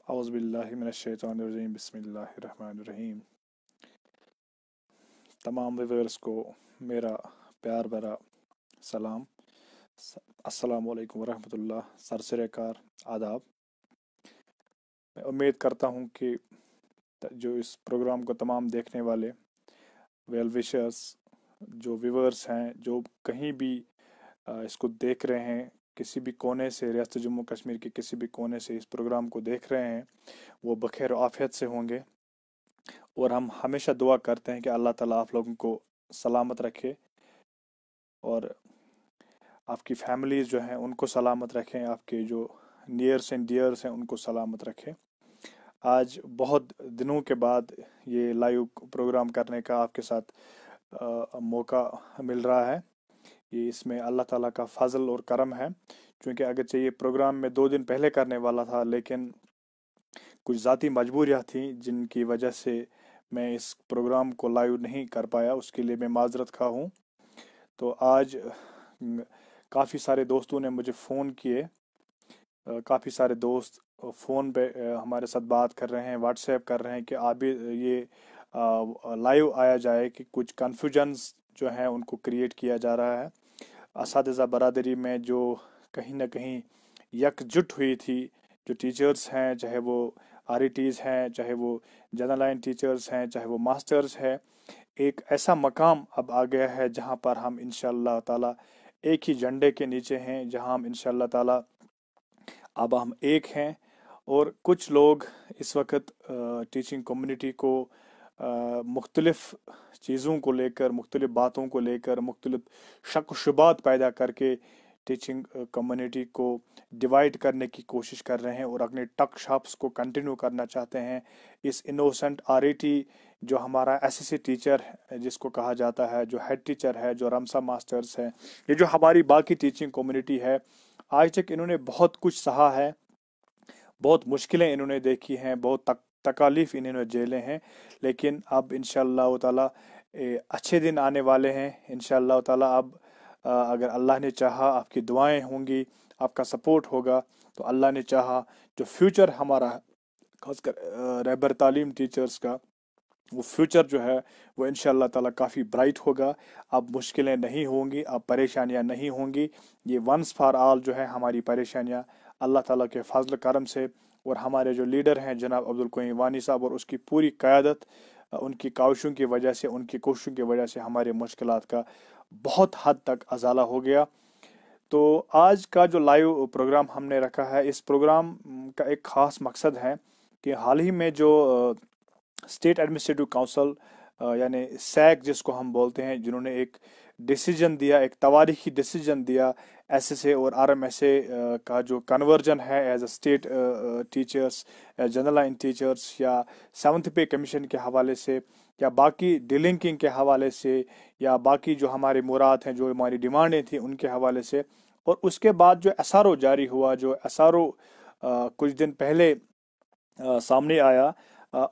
औज़ुबिल्लाहिमिनश्शैतानिर्रजीम बिस्मिल्लाहिर्रहमानिर्रहीम। तमाम व्यूअर्स को मेरा प्यार भरा सलाम। अस्सलामु अलैकुम वरहमतुल्लाह, सरसरेकार आदाब। मैं उम्मीद करता हूँ कि जो इस प्रोग्राम को तमाम देखने वाले वेल विशर्स, जो व्यूअर्स हैं, जो कहीं भी इसको देख रहे हैं, किसी भी कोने से, रियासत जम्मू कश्मीर के किसी भी कोने से इस प्रोग्राम को देख रहे हैं, वो बखैर आफियत से होंगे। और हम हमेशा दुआ करते हैं कि अल्लाह ताला आप लोगों को सलामत रखे और आपकी फैमिलीज जो हैं उनको सलामत रखें, आपके जो नियर्स एंड डियर्स हैं उनको सलामत रखें। आज बहुत दिनों के बाद ये लाइव प्रोग्राम करने का आपके साथ मौका मिल रहा है। ये इसमें अल्लाह ताला का फजल और करम है, क्योंकि अगरचे ये प्रोग्राम मैं 2 दिन पहले करने वाला था, लेकिन कुछ ज़ाती मजबूरियाँ थी जिनकी वजह से मैं इस प्रोग्राम को लाइव नहीं कर पाया। उसके लिए मैं माजरत खा हूँ। तो आज काफ़ी सारे दोस्तों ने मुझे फ़ोन किए, काफ़ी सारे दोस्त फ़ोन पे हमारे साथ बात कर रहे हैं, व्हाट्सएप कर रहे हैं कि आप भी ये लाइव आया जाए, कि कुछ कन्फ्यूजन्स जो हैं उनको क्रिएट किया जा रहा है। असातिज़ा बरादरी में जो कहीं ना कहीं यकजुट हुई थी, जो टीचर्स हैं, चाहे वो आरईटीज़ हैं, चाहे वो जनरल लाइन टीचर्स हैं, चाहे वो मास्टर्स हैं, एक ऐसा मकाम अब आ गया है जहां पर हम इंशाअल्लाह ताला एक ही झंडे के नीचे हैं, जहां हम इंशाअल्लाह ताला अब हम एक हैं। और कुछ लोग इस वक्त टीचिंग कम्युनिटी को मुख्तलिफ चीज़ों को लेकर, मुख्तलिफ बातों को लेकर, मुख्तलिफ शक शुबात पैदा करके टीचिंग कम्युनिटी को डिवाइड करने की कोशिश कर रहे हैं और अपने टक शॉप्स को कंटिन्यू करना चाहते हैं। इस इनोसेंट आरईटी जो हमारा एसएससी टीचर है, जिसको कहा जाता है, जो हेड टीचर है, जो रमसा मास्टर्स है, ये जो हमारी बाकी टीचिंग कम्युनिटी है, आज तक इन्होंने बहुत कुछ सहा है, बहुत मुश्किलें इन्होंने देखी हैं, बहुत तकालीफ इन्होंने झेले हैं। लेकिन अब इंशाअल्लाह ताला अच्छे दिन आने वाले हैं। इंशाअल्लाह ताला अब अगर अल्लाह ने चाहा, आपकी दुआएं होंगी, आपका सपोर्ट होगा, तो अल्लाह ने चाहा जो फ्यूचर हमारा खासकर रहबर तालीम टीचर्स का, वो फ्यूचर जो है वो इंशाअल्लाह ताला काफ़ी ब्राइट होगा। अब मुश्किलें नहीं होंगी, अब परेशानियां नहीं होंगी। ये वंस फॉर ऑल जो है हमारी परेशानियां अल्लाह ताला के फजल करम से, और हमारे जो लीडर हैं जनाब अब्दुल कोई वानी साहब और उसकी पूरी क़यादत, उनकी काविशों की वजह से, उनकी कोशिशों की वजह से हमारे मुश्किलात का बहुत हद तक अजाला हो गया। तो आज का जो लाइव प्रोग्राम हमने रखा है, इस प्रोग्राम का एक ख़ास मकसद है कि हाल ही में जो स्टेट एडमिनिस्ट्रेटिव काउंसिल यानी सैक जिसको हम बोलते हैं, जिन्होंने एक डिसीजन दिया, एक तवारीखी डिसीजन दिया एसएसए और आरएमएसए का जो कन्वर्जन है as a state teachers, general line teachers, या 7th पे कमीशन के हवाले से, या बाकी डिलिंकिंग के हवाले से, या बाकी जो हमारे मुराद हैं, जो हमारी डिमांडें थी, उनके हवाले से। और उसके बाद जो एसआरओ जारी हुआ, जो एसआरओ कुछ दिन पहले सामने आया,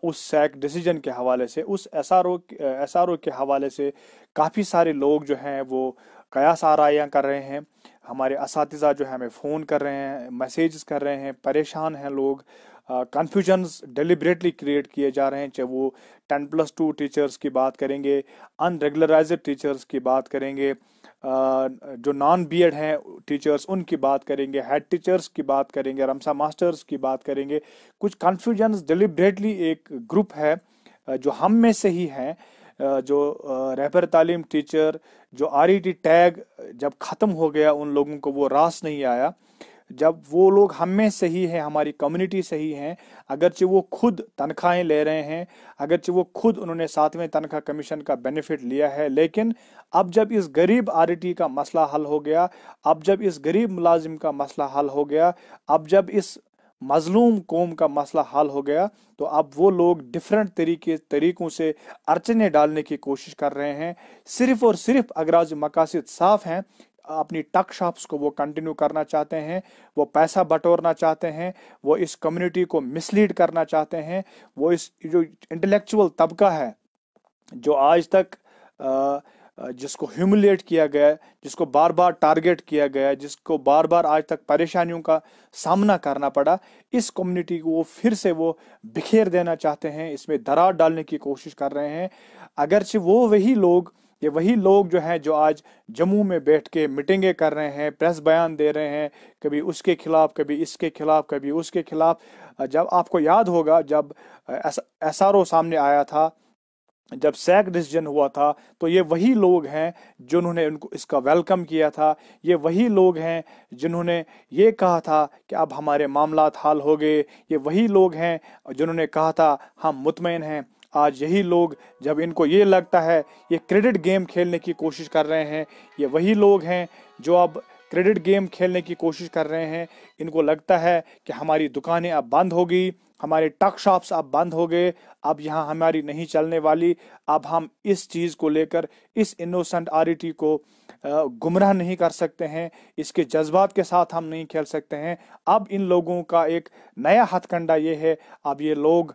उस सैक डिसीजन के हवाले से, उस एसआरओ के हवाले से काफ़ी सारे लोग जो हैं वो कयास आराइयाँ कर रहे हैं। हमारे असातिज़ा जो है हमें फ़ोन कर रहे हैं, मैसेजेस कर रहे हैं, परेशान हैं लोग, कन्फ्यूजन्स डिलिबरेटली क्रिएट किए जा रहे हैं। चाहे वो 10+2 टीचर्स की बात करेंगे, अनरेगुलराइज्ड टीचर्स की बात करेंगे, जो नॉन बीएड हैं टीचर्स उनकी बात करेंगे, हेड टीचर्स की बात करेंगे, रमसा मास्टर्स की बात करेंगे। कुछ कन्फ्यूजन्स डिलिबरेटली एक ग्रुप है जो हम में से ही हैं, जो रहबर तालीम टीचर, जो आरईटी टैग जब ख़त्म हो गया, उन लोगों को वो रास नहीं आया। जब वो लोग हम में से ही हैं, हमारी कम्युनिटी से ही हैं, अगरचे वो खुद तनख्वाहें ले रहे हैं, अगरचे वो खुद उन्होंने 7वें तनख्वाह कमीशन का बेनिफिट लिया है, लेकिन अब जब इस गरीब आरईटी का मसला हल हो गया, अब जब इस गरीब मुलाजिम का मसला हल हो गया, अब जब इस मजलूम कौम का मसला हल हो गया, तो अब वो लोग डिफरेंट तरीकों से अड़चने डालने की कोशिश कर रहे हैं। सिर्फ और सिर्फ अगराज मकासद साफ हैं, अपनी टक शॉप्स को वो कंटिन्यू करना चाहते हैं, वो पैसा बटोरना चाहते हैं, वो इस कम्युनिटी को मिसलीड करना चाहते हैं। वो इस जो इंटेलेक्चुअल तबका है, जो आज तक जिसको ह्यूमिलिएट किया गया, जिसको बार बार टारगेट किया गया, जिसको बार बार आज तक परेशानियों का सामना करना पड़ा, इस कम्युनिटी को वो फिर से वो बिखेर देना चाहते हैं, इसमें दरार डालने की कोशिश कर रहे हैं। अगरचे वो वही लोग जो हैं, जो आज जम्मू में बैठ के मीटिंगें कर रहे हैं, प्रेस बयान दे रहे हैं, कभी उसके खिलाफ, कभी इसके खिलाफ, कभी उसके खिलाफ। जब आपको याद होगा, जब एसआरओ सामने आया था, जब सैक डिसीजन हुआ था, तो ये वही लोग हैं जिन्होंने उनको इसका वेलकम किया था। ये वही लोग हैं जिन्होंने ये कहा था कि अब हमारे मामलात हल हो गए। ये वही लोग हैं जिन्होंने कहा था हम मुतमईन हैं। आज यही लोग, जब इनको ये लगता है, ये क्रेडिट गेम खेलने की कोशिश कर रहे हैं। ये वही लोग हैं जो अब क्रेडिट गेम खेलने की कोशिश कर रहे हैं। इनको लगता है कि हमारी दुकानें अब बंद होगी, हमारे टक शॉप्स अब बंद हो गए, अब यहाँ हमारी नहीं चलने वाली। अब हम इस चीज को लेकर इस इनोसेंट आरईटी को गुमराह नहीं कर सकते हैं, इसके जज्बात के साथ हम नहीं खेल सकते हैं। अब इन लोगों का एक नया हथकंडा ये है, अब ये लोग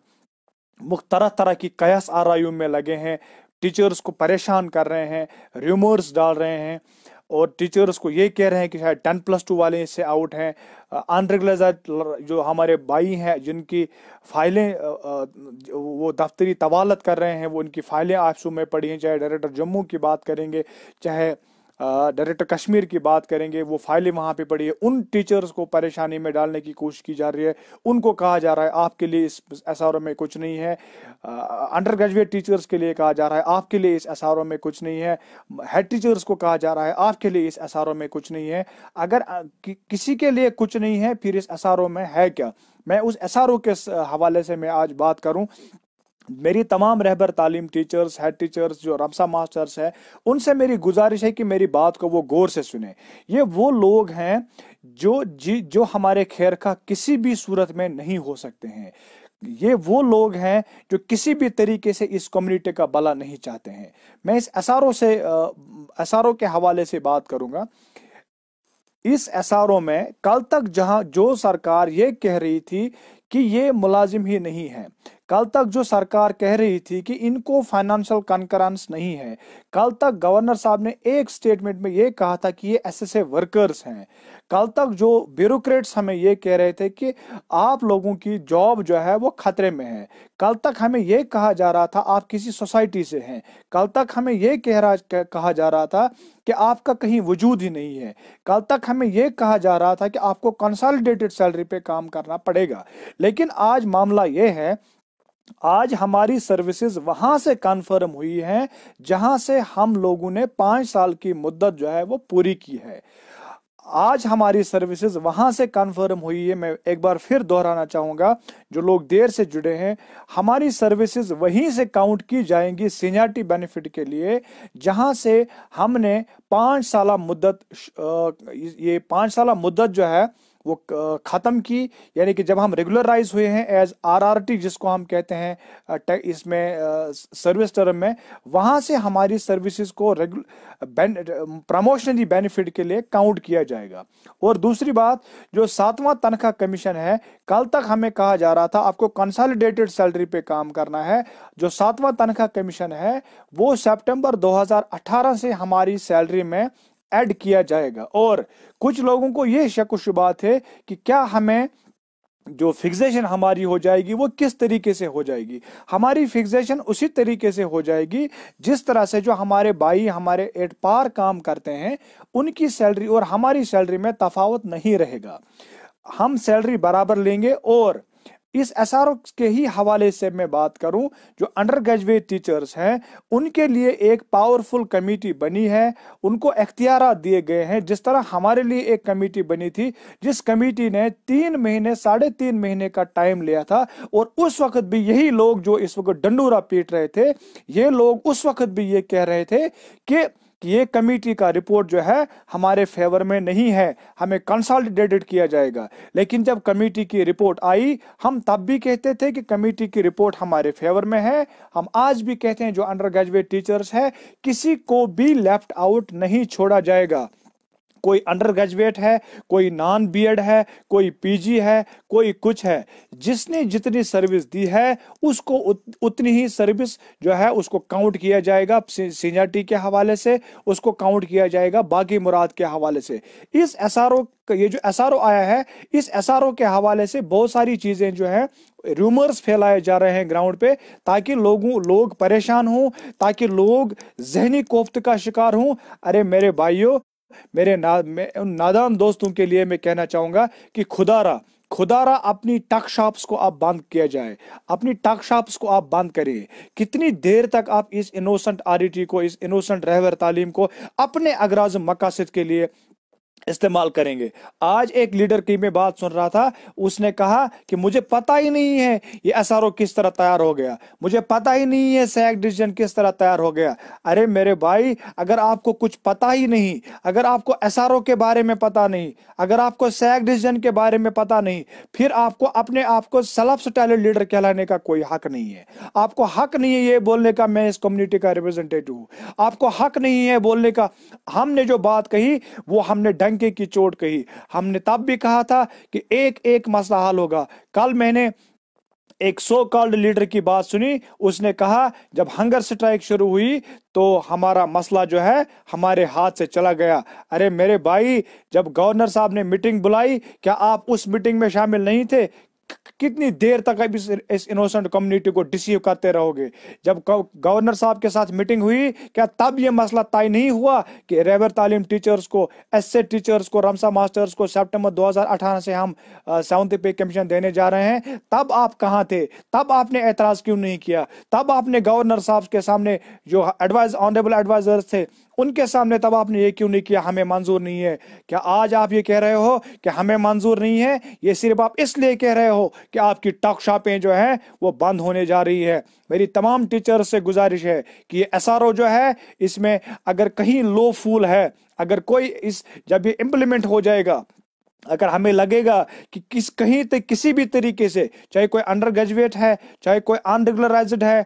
तरह तरह की कयास आराइयों में लगे हैं, टीचर्स को परेशान कर रहे हैं, र्यूमर्स डाल रहे हैं, और टीचर्स को ये कह रहे हैं कि शायद 10+2 वाले इससे आउट हैं। अनरेगुलर जो हमारे भाई हैं, जिनकी फाइलें वो दफ्तरी तवालत कर रहे हैं, वो उनकी फाइलें आफसों में पड़ी हैं, चाहे डायरेक्टर जम्मू की बात करेंगे, चाहे डायरेक्टर कश्मीर की बात करेंगे, वो फाइलें वहाँ पे पड़ी है। उन टीचर्स को परेशानी में डालने की कोशिश की जा रही है। उनको कहा जा रहा है आपके लिए इस एसआरओ में कुछ नहीं है। अंडर ग्रेजुएट टीचर्स के लिए कहा जा रहा है आपके लिए इस एसआरओ में कुछ नहीं है। हेड टीचर्स को कहा जा रहा है आपके लिए इस एसआरओ में कुछ नहीं है। अगर किसी के लिए कुछ नहीं है, फिर इस एसआरओ में है क्या? मैं उस एसआरओ के हवाले से मैं आज बात करूं। मेरी तमाम रहबर तालीम टीचर्स, हेड टीचर्स, जो रमसा मास्टर्स है, उनसे मेरी गुजारिश है कि मेरी बात को वो गौर से सुने। ये वो लोग हैं जो हमारे खैर का किसी भी सूरत में नहीं हो सकते हैं। ये वो लोग हैं जो किसी भी तरीके से इस कम्युनिटी का भला नहीं चाहते हैं। मैं इस एसआरओ के हवाले से बात करूंगा। इस एसआरओ में कल तक जहां जो सरकार ये कह रही थी कि ये मुलाजिम ही नहीं है, कल तक जो सरकार कह रही थी कि इनको फाइनेंशियल कंकरेंस नहीं है, कल तक गवर्नर साहब ने एक स्टेटमेंट में ये कहा था कि ये एसएसए वर्कर्स हैं, कल तक जो ब्यूरोक्रेट्स हमें ये कह रहे थे कि आप लोगों की जॉब जो है वो खतरे में है, कल तक हमें ये कहा जा रहा था आप किसी सोसाइटी से हैं, कल तक हमें ये कहा जा रहा था कि आपका कहीं वजूद ही नहीं है, कल तक हमें ये कहा जा रहा था कि आपको कंसोलिडेटेड सैलरी पे काम करना पड़ेगा। लेकिन आज मामला ये है, आज हमारी सर्विसेज वहां से कन्फर्म हुई हैं जहां से हम लोगों ने 5 साल की मुद्दत जो है वो पूरी की है। आज हमारी सर्विसेज वहां से कन्फर्म हुई है। मैं एक बार फिर दोहराना चाहूंगा, जो लोग देर से जुड़े हैं, हमारी सर्विसेज वहीं से काउंट की जाएंगी सीनियरिटी बेनिफिट के लिए जहां से हमने 5 साल मुद्दत, ये 5 साल मुद्दत जो है वो खत्म की। यानी कि जब हम रेगुलराइज हुए हैं एज आरआरटी, जिसको हम कहते हैं इसमें सर्विस टर्म में, वहां से हमारी सर्विसेज को प्रमोशनली बेनिफिट के लिए काउंट किया जाएगा। और दूसरी बात, जो 7वां तनख्वाह कमीशन है, कल तक हमें कहा जा रहा था आपको कंसोलिडेटेड सैलरी पे काम करना है। जो 7वां तनख्वाह कमीशन है वो सितंबर 2018 से हमारी सैलरी में ऐड किया जाएगा। और कुछ लोगों को यह शक शुबात है कि क्या हमें जो फिक्सेशन हमारी हो जाएगी वो किस तरीके से हो जाएगी। हमारी फिक्सेशन उसी तरीके से हो जाएगी जिस तरह से जो हमारे भाई हमारे एट पार काम करते हैं उनकी सैलरी और हमारी सैलरी में तफावत नहीं रहेगा, हम सैलरी बराबर लेंगे। और इस एसआरओ के ही हवाले से मैं बात करूं, जो अंडर ग्रेजुएट टीचर्स हैं उनके लिए एक पावरफुल कमेटी बनी है, उनको इख्तियार दिए गए हैं। जिस तरह हमारे लिए एक कमेटी बनी थी, जिस कमेटी ने 3 महीने 3.5 महीने का टाइम लिया था, और उस वक्त भी यही लोग जो इस वक्त डंडूरा पीट रहे थे, ये लोग उस वक्त भी ये कह रहे थे कि ये कमेटी का रिपोर्ट जो है हमारे फेवर में नहीं है, हमें कंसोलिडेटेड किया जाएगा। लेकिन जब कमेटी की रिपोर्ट आई, हम तब भी कहते थे कि कमेटी की रिपोर्ट हमारे फेवर में है। हम आज भी कहते हैं जो अंडर ग्रेजुएट टीचर्स है, किसी को भी लेफ्ट आउट नहीं छोड़ा जाएगा। कोई अंडर ग्रेजुएट है, कोई नॉन बीएड है, कोई पीजी है, कोई कुछ है, जिसने जितनी सर्विस दी है उसको उतनी ही सर्विस जो है उसको काउंट किया जाएगा, सीनियरिटी के हवाले से उसको काउंट किया जाएगा, बाकी मुराद के हवाले से। इस एसआरओ, ये जो एसआरओ आया है, इस एसआरओ के हवाले से बहुत सारी चीजें जो है रूमर्स फैलाए जा रहे हैं ग्राउंड पे, ताकि लोग परेशान हों, ताकि लोग जहनी कोफ्त का शिकार हों। अरे मेरे भाइयों, उन नादान दोस्तों के लिए मैं कहना चाहूंगा कि खुदारा अपनी टक शॉप्स को आप बंद किया जाए, अपनी टक शॉप्स को आप बंद करिए। कितनी देर तक आप इस इनोसेंट आरईटी को, इस इनोसेंट रहबर तालीम को अपने अगराज मकासद के लिए इस्तेमाल करेंगे? आज एक लीडर की मैं बात सुन रहा था, उसने कहा कि मुझे पता ही नहीं है ये एसआरओ किस तरह तैयार हो गया, मुझे पता ही नहीं है सैक डिसीजन किस तरह तैयार हो गया। अरे मेरे भाई, अगर आपको कुछ पता ही नहीं, अगर आपको एसआरओ के बारे में पता नहीं, अगर आपको सैक डिसीजन के बारे में पता नहीं, फिर आपको अपने आप को सेल्फ स्टाइल्ड लीडर कहलाने का कोई हक नहीं है। आपको हक नहीं है ये बोलने का मैं इस कम्युनिटी का रिप्रेजेंटेटिव हूं। आपको हक नहीं है बोलने का, हमने जो बात कही वो हमने डंके की चोट कही। हमने तब भी कहा था कि एक एक मसला हल होगा। कल मैंने एक सो कॉल्ड लीडर की बात सुनी, उसने कहा जब हंगर स्ट्राइक शुरू हुई तो हमारा मसला जो है हमारे हाथ से चला गया। अरे मेरे भाई, जब गवर्नर साहब ने मीटिंग बुलाई, क्या आप उस मीटिंग में शामिल नहीं थे? कितनी देर तक अब इस इनोसेंट कम्युनिटी को डिसीव करते रहोगे? जब गवर्नर साहब के साथ मीटिंग हुई, क्या तब ये मसला तय नहीं हुआ कि रहबर तालीम टीचर्स को, एसए टीचर्स को, रमसा मास्टर्स को सितंबर 2018 से हम 7th पे कमीशन देने जा रहे हैं? तब आप कहां थे? तब आपने एतराज क्यों नहीं किया? तब आपने गवर्नर साहब के सामने जो ऑनरेबल एडवाइजर्स थे उनके सामने तब आपने ये क्यों नहीं किया हमें मंजूर नहीं है? क्या आज आप ये कह रहे हो कि हमें मंजूर नहीं है? ये सिर्फ आप इसलिए कह रहे हो कि आपकी टॉक शॉपें जो है वो बंद होने जा रही है। मेरी तमाम टीचर्स से गुजारिश है कि ये एसआरओ जो है, इसमें अगर कहीं लो फूल है, अगर कोई जब ये इंप्लीमेंट हो जाएगा, अगर हमें लगेगा कि कहीं तक किसी भी तरीके से, चाहे कोई अंडर ग्रेजुएट है, चाहे कोई अनरेगुलराइज्ड है,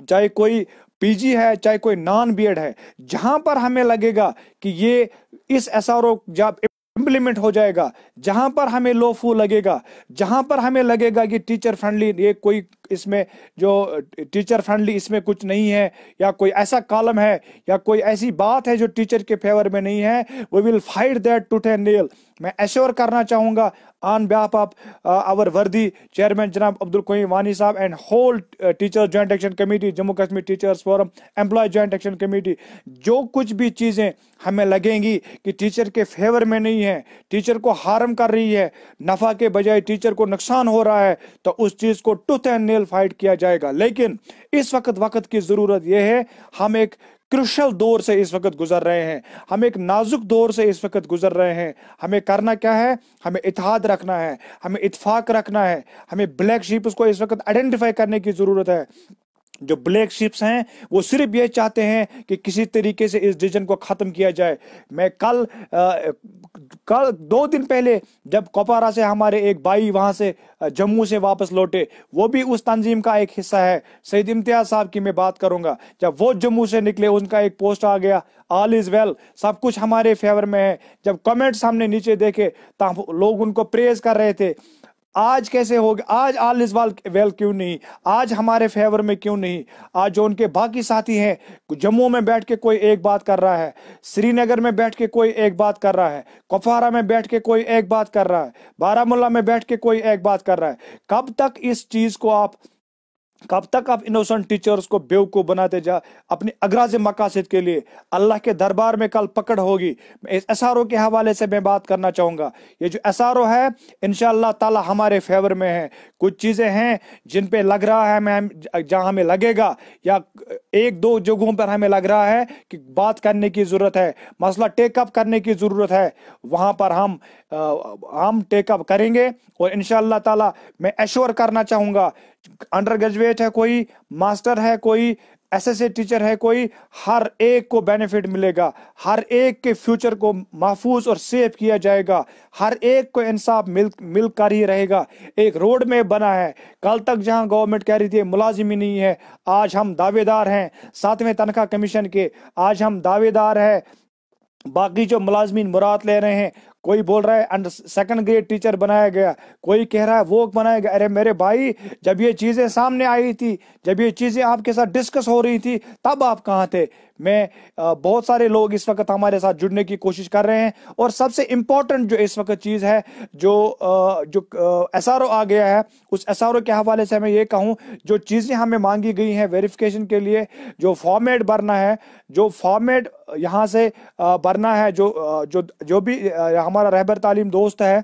चाहे कोई पीजी है, चाहे कोई नॉन बीएड है, जहां पर हमें लगेगा कि ये इस एसआरओ जब इंप्लीमेंट हो जाएगा, जहां पर हमें लो फूल लगेगा, जहां पर हमें लगेगा कि टीचर फ्रेंडली, ये कोई इसमें जो टीचर फ्रेंडली इसमें कुछ नहीं है, या कोई ऐसा कॉलम है या कोई ऐसी बात है जो टीचर के फेवर में नहीं है, we will fight that tooth and nail. मैं एश्योर करना चाहूंगा on behalf of our worthy chairman जनाब अब्दुल कोयम वानी साहब and whole teacher joint action committee, Jammu Kashmir teachers forum, employ joint action committee, जो कुछ भी चीजें हमें लगेंगी कि टीचर के फेवर में नहीं है, टीचर को हार्म कर रही है, नफा के बजाय टीचर को नुकसान हो रहा है, तो उस चीज को टूथ एंड नेल फाइट किया जाएगा। लेकिन इस वक्त की जरूरत यह है, हम एक क्रुशल दौर से इस वक्त गुजर रहे हैं, हम एक नाजुक दौर से इस वक्त गुजर रहे हैं। हमें करना क्या है? हमें इत्तेहाद रखना है, हमें इत्तेफाक रखना है, हमें ब्लैक शीप्स को इस वक्त आइडेंटिफाई करने की जरूरत है। जो ब्लैक शिप्स हैं वो सिर्फ ये चाहते हैं कि किसी तरीके से इस डिसीजन को खत्म किया जाए। मैं कल 2 दिन पहले जब कोपारा से हमारे एक भाई वहां से जम्मू से वापस लौटे, वो भी उस तंजीम का एक हिस्सा है, सईद इम्तियाज साहब की मैं बात करूंगा। जब वो जम्मू से निकले, उनका एक पोस्ट आ गया, ऑल इज वेल, सब कुछ हमारे फेवर में है। जब कमेंट्स हमने नीचे देखे तो लोग उनको प्रेज कर रहे थे। आज कैसे हो गया? आज ऑल इज वेल क्यों नहीं? आज हमारे फेवर में क्यों नहीं? आज जो उनके बाकी साथी हैं, जम्मू में बैठ के कोई एक बात कर रहा है, श्रीनगर में बैठ के कोई एक बात कर रहा है, कुपवारा में बैठ के कोई एक बात कर रहा है, बारामूला में बैठ के कोई एक बात कर रहा है। कब तक आप इनोसेंट टीचर्स को बेवकूफ बनाते जा अपने अगराज मकासद के लिए? अल्लाह के दरबार में कल पकड़ होगी। इस एसआरओ के हवाले से मैं बात करना चाहूंगा। ये जो एसआरओ है इंशाअल्लाह ताला हमारे फेवर में है। कुछ चीजें हैं जिन पे लग रहा है, जहां हमें लगेगा या 1-2 जगहों पर हमें लग रहा है कि बात करने की जरूरत है, मसला टेकअप करने की जरूरत है, वहां पर हम टेकअप करेंगे। और इंशाअल्लाह ताला मैं एश्योर करना चाहूंगा, अंडर ग्रेजुएट है कोई, मास्टर है कोई, एसएसए टीचर है कोई, हर एक को बेनिफिट मिलेगा, हर एक के फ्यूचर को महफूज और सेफ किया जाएगा, हर एक को इंसाफ मिलकर ही रहेगा। एक रोड में बना है। कल तक जहां गवर्नमेंट कह रही थी मुलाजिम ही नहीं है, आज हम दावेदार हैं 7वें तनख्वाह कमीशन के, आज हम दावेदार हैं बाकी जो मुलाजमीन मुराद ले रहे हैं, कोई बोल रहा है अंडर सेकंड ग्रेड टीचर बनाया गया, कोई कह रहा है वो बनाया गया। अरे मेरे भाई, जब ये चीजें सामने आई थी, जब ये चीजें आपके साथ डिस्कस हो रही थी, तब आप कहाँ थे? मैं बहुत सारे लोग इस वक्त हमारे साथ जुड़ने की कोशिश कर रहे हैं। और सबसे इम्पोर्टेंट जो इस वक्त चीज है, जो एसआरओ आ गया है, उस एसआरओ के हवाले से मैं ये कहूँ, जो चीजें हमें मांगी गई हैं वेरिफिकेशन के लिए, जो फॉर्मेट भरना है, जो फॉर्मेट यहाँ से भरना है, जो भी हमारा रहबर तालीम दोस्त है,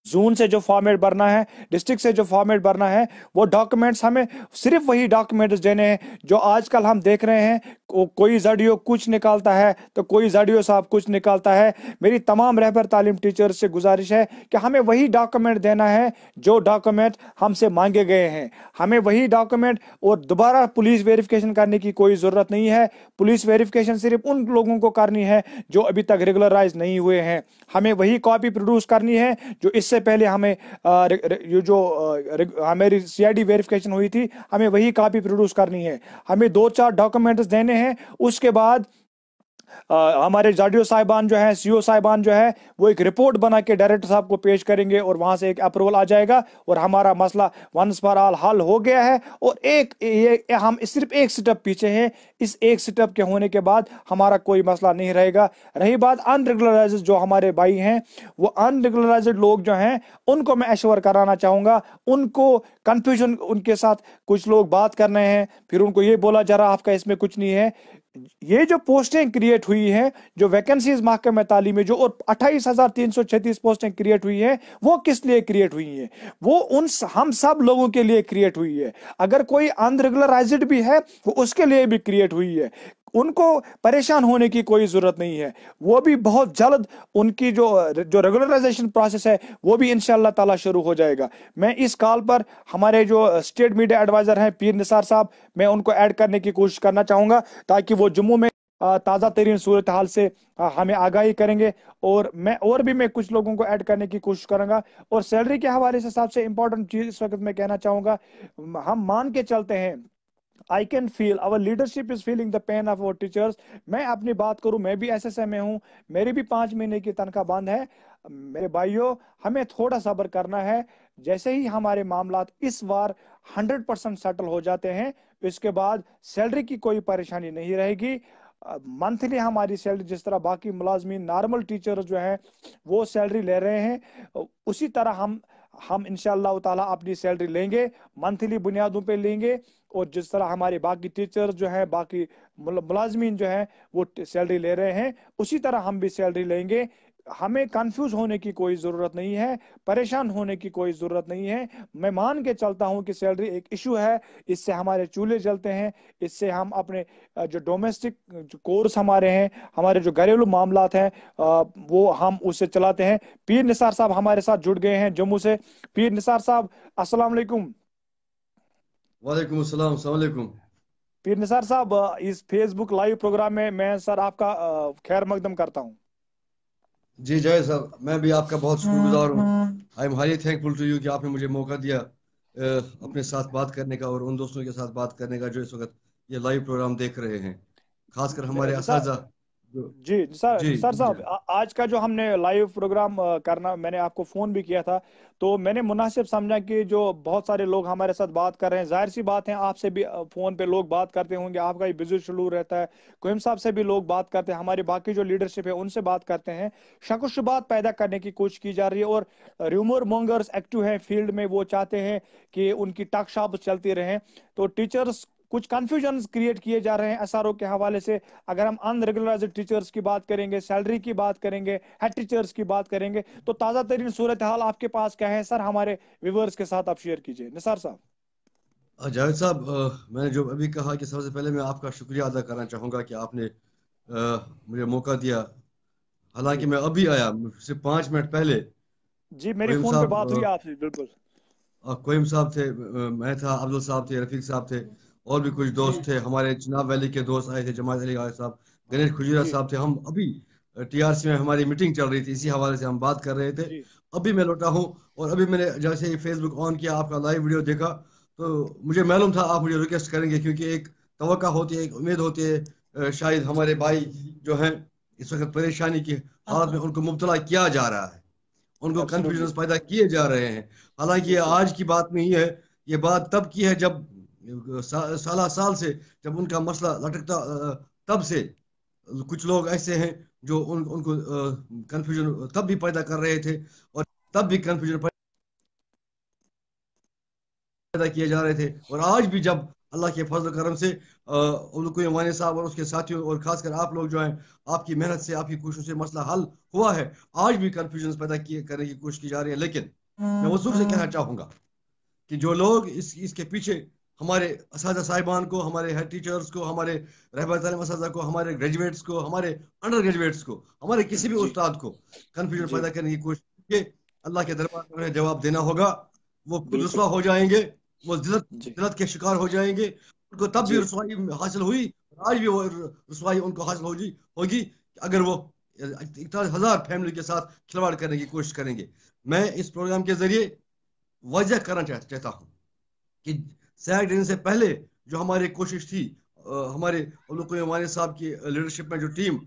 जून से जो फॉर्मेट भरना है, डिस्ट्रिक्ट से जो फॉर्मेट भरना है, वो डॉक्यूमेंट्स हमें सिर्फ वही डॉक्यूमेंट्स देने हैं जो आजकल हम देख रहे हैं। कोई जडियो कुछ निकालता है तो कोई जडियो साहब कुछ निकालता है। मेरी तमाम रहबर तालीम टीचर्स से गुजारिश है कि हमें वही डॉक्यूमेंट देना है जो डॉक्यूमेंट हमसे मांगे गए हैं, हमें वही डॉक्यूमेंट। और दोबारा पुलिस वेरिफिकेशन करने की कोई ज़रूरत नहीं है। पुलिस वेरिफिकेशन सिर्फ उन लोगों को करनी है जो अभी तक रेगुलराइज नहीं हुए हैं। हमें वही कॉपी प्रोड्यूस करनी है जो इससे पहले हमें ये जो हमारी सीआईडी वेरिफिकेशन हुई थी, हमें वही कॉपी प्रोड्यूस करनी है। हमें 2-4 डॉक्यूमेंट्स देने हैं। उसके बाद हमारे जाडियो साहिबान जो है, सीओ साहिबान जो है, वो एक रिपोर्ट बना के डायरेक्टर साहब को पेश करेंगे और वहां से एक अप्रूवल आ जाएगा और हमारा मसला वंस फॉर ऑल हल हो गया है। और हम सिर्फ एक स्टेप पीछे हैं। इस एक स्टेप के होने के बाद हमारा कोई मसला नहीं रहेगा। रही बात अनरेगुलराइज जो हमारे भाई हैं, वो अनरेगुलराइज लोग जो हैं, उनको मैं एश्योर कराना चाहूंगा। उनको कंफ्यूजन, उनके साथ कुछ लोग बात कर रहे हैं, फिर उनको ये बोला जा रहा आपका इसमें कुछ नहीं है। ये जो पोस्टें क्रिएट हुई हैं, जो वैकेंसीज महकमे तालीम में जो और 28,336 पोस्टें क्रिएट हुई हैं, वो किस लिए क्रिएट हुई हैं? वो हम सब लोगों के लिए क्रिएट हुई है। अगर कोई अनरेगुलराइज्ड भी है, वो उसके लिए भी क्रिएट हुई है। उनको परेशान होने की कोई जरूरत नहीं है। वो भी बहुत जल्द उनकी जो रेगुलराइजेशन प्रोसेस है, वो भी इंशाअल्लाह ताला शुरू हो जाएगा। मैं इस कॉल पर हमारे जो स्टेट मीडिया एडवाइजर हैं पीर निसार साहब, मैं उनको ऐड करने की कोशिश करना चाहूंगा ताकि वो जम्मू में ताज़ा तरीन सूरत हाल से हमें आगाही करेंगे। और मैं कुछ लोगों को ऐड करने की कोशिश करूंगा। और सैलरी के हवाले से सबसे इंपॉर्टेंट चीज इस वक्त मैं कहना चाहूंगा, हम मान के चलते हैं, I can feel our leadership is feeling the pain of our teachers. मैं अपनी बात करूं, मैं भी एसएसए में हूं, मेरी भी 5 महीने की तनख्वाह बंद है। मेरे भाइयों, हमें थोड़ा सब्र करना है। जैसे ही हमारे मामलात इस बार 100% सेटल हो जाते हैं, इसके बाद सैलरी की कोई परेशानी नहीं रहेगी। मंथली हमारी सैलरी जिस तरह बाकी मुलाजमीन नॉर्मल टीचर जो हैं वो सैलरी ले रहे हैं, उसी तरह हम इंशाअल्लाह ताला अपनी सैलरी लेंगे, मंथली बुनियादों पे लेंगे। और जिस तरह हमारे बाकी टीचर्स जो हैं, बाकी मुलाजमीन जो हैं वो सैलरी ले रहे हैं, उसी तरह हम भी सैलरी लेंगे। हमें कंफ्यूज होने की कोई जरूरत नहीं है, परेशान होने की कोई जरूरत नहीं है। मैं मान के चलता हूं कि सैलरी एक इशू है, इससे हमारे चूल्हे जलते हैं, इससे हम अपने जो डोमेस्टिक जो कोर्स हमारे हैं, हमारे जो घरेलू मामलात हैं, वो हम उससे चलाते हैं। पीर निसार साहब हमारे साथ जुड़ गए हैं जम्मू से। पीर निसार साहब, अस्सलाम वालेकुम। वालेकुम अस्सलाम, अस्सलाम वालेकुम। पीर निसार साहब, इस फेसबुक लाइव प्रोग्राम में मैं सर आपका खैर मकदम करता हूं। जी जाहिर साहब, मैं भी आपका बहुत शुक्रगुजार हूँ। I am highly thankful to you कि आपने मुझे मौका दिया अपने साथ बात करने का और उन दोस्तों के साथ बात करने का जो इस वक्त ये लाइव प्रोग्राम देख रहे हैं, खासकर हमारे निसार असातिज़ा जो। जी, निसार जी निसार जी। साहब, आज का जो हमने लाइव प्रोग्राम करना, मैंने आपको फोन भी किया था, तो मैंने मुनासिब समझा कि जो बहुत सारे लोग हमारे साथ बात कर रहे हैं, जाहिर सी बात है आपसे भी फोन पे लोग बात करते होंगे, आपका ही बिजी शेड्यूल रहता है, कोहिम साहब से भी लोग बात करते हैं, हमारी बाकी जो लीडरशिप है उनसे बात करते हैं। शक व शुबात पैदा करने की कोशिश की जा रही है और र्यूमर मॉन्गर्स एक्टिव हैं फील्ड में, वो चाहते हैं कि उनकी टक शॉप चलती रहे। तो टीचर्स कुछ कंफ्यूजन क्रिएट किए जा रहे हैं एसआरओ के हवाले से। अगर हम अनरेगुलराइज टीचर्स की बात करेंगे, सैलरी की बात करेंगे, हेड टीचर्स की बात करेंगे, तो ताज़ा तरीन सूरत हाल आपके पास क्या है सर? हमारे व्यूवर्स के साथ आप शेयर कीजिए निसार साहब। जावेद साहब, मैंने जो अभी कहा कि सबसे पहले मैं आपका शुक्रिया अदा करना चाहूँगा कि आपने मुझे मौका दिया। जी हालांकि मैं अभी आया, सिर्फ 5 मिनट पहले। जी, मेरी कोहिम फोन पे साहब बात हुई आपसे, बिल्कुल। कोहिम साहब थे, मैं था, अब्दुल साहब थे, रफीक साहब थे, और भी कुछ जी दोस्त थे, हमारे चिनाब वैली के दोस्त आए थे, जमात अली आए साहब, गणेश खुजीरा जी साहब थे। हम अभी टीआरसी में हमारी मीटिंग चल रही थी, इसी हवाले से हम बात कर रहे थे। जी अभी मैं लौटा हूँ और अभी मैंने जैसे ही फेसबुक ऑन किया, आपका लाइव वीडियो देखा, तो मुझे मालूम था आप मुझे रिक्वेस्ट करेंगे, क्योंकि एक तवक्का होती है, एक उम्मीद होती है, शायद हमारे भाई जो हैं اس وقت پریشانی کی حالت میں ان کو مبتلا کیا جا رہا ہے، ان کو کنفیوژن پیدا کیے جا رہے ہیں. حالانکہ یہ آج کی بات نہیں ہے، یہ بات تب کی ہے جب سالہ سال سے جب ان کا مسئلہ لٹکتا، تب سے کچھ لوگ ایسے ہیں جو ان کو کنفیوژن تب بھی پیدا کر رہے تھے، اور تب بھی کنفیوژن پیدا کیے جا رہے تھے. اور آج بھی جب اللہ کے فضل و کرم سے کوئی وانی صاحب اور اس کے ساتھیوں اور خاص کر آپ لوگ جو ہیں، آپ کی محنت سے، آپ کی کوششوں سے مسئلہ حل ہوا ہے، آج بھی کنفیوژن پیدا کرنے کی کوشش کی جا رہی ہے. لیکن میں وصول سے کہنا چاہوں گا کہ جو لوگ اس کے پیچھے ہمارے اساتذہ صاحبان کو، ہمارے ہیڈ ٹیچرز کو، ہمارے رہبر تعلیم اساتذہ کو، ہمارے گریجویٹس کو، ہمارے انڈر گریجویٹس کو، ہمارے کسی بھی استاد کو کنفیوژن پیدا کرنے کی کوشش کی، اللہ کے دربار میں انہیں جواب دینا ہوگا. وہ خود رسوا ہو جائیں گے، وہ ذلت کے شکار ہو جائیں گے. ان کو تب بھی رسوائی حاصل ہوئی، آج بھی وہ رسوائی ان کو حاصل ہوگی اگر وہ 41,000 فیملی کے ساتھ کھلواڑ کرنے کی کوشش کریں گے. میں اس پروگرام کے ذریعے واضح کرنا چاہتا ہوں کہ سیاق ڈیزن سے پہلے جو ہماری کوشش تھی، ہمارے عبدالقیوم صاحب کی لیڈرشپ میں جو ٹیم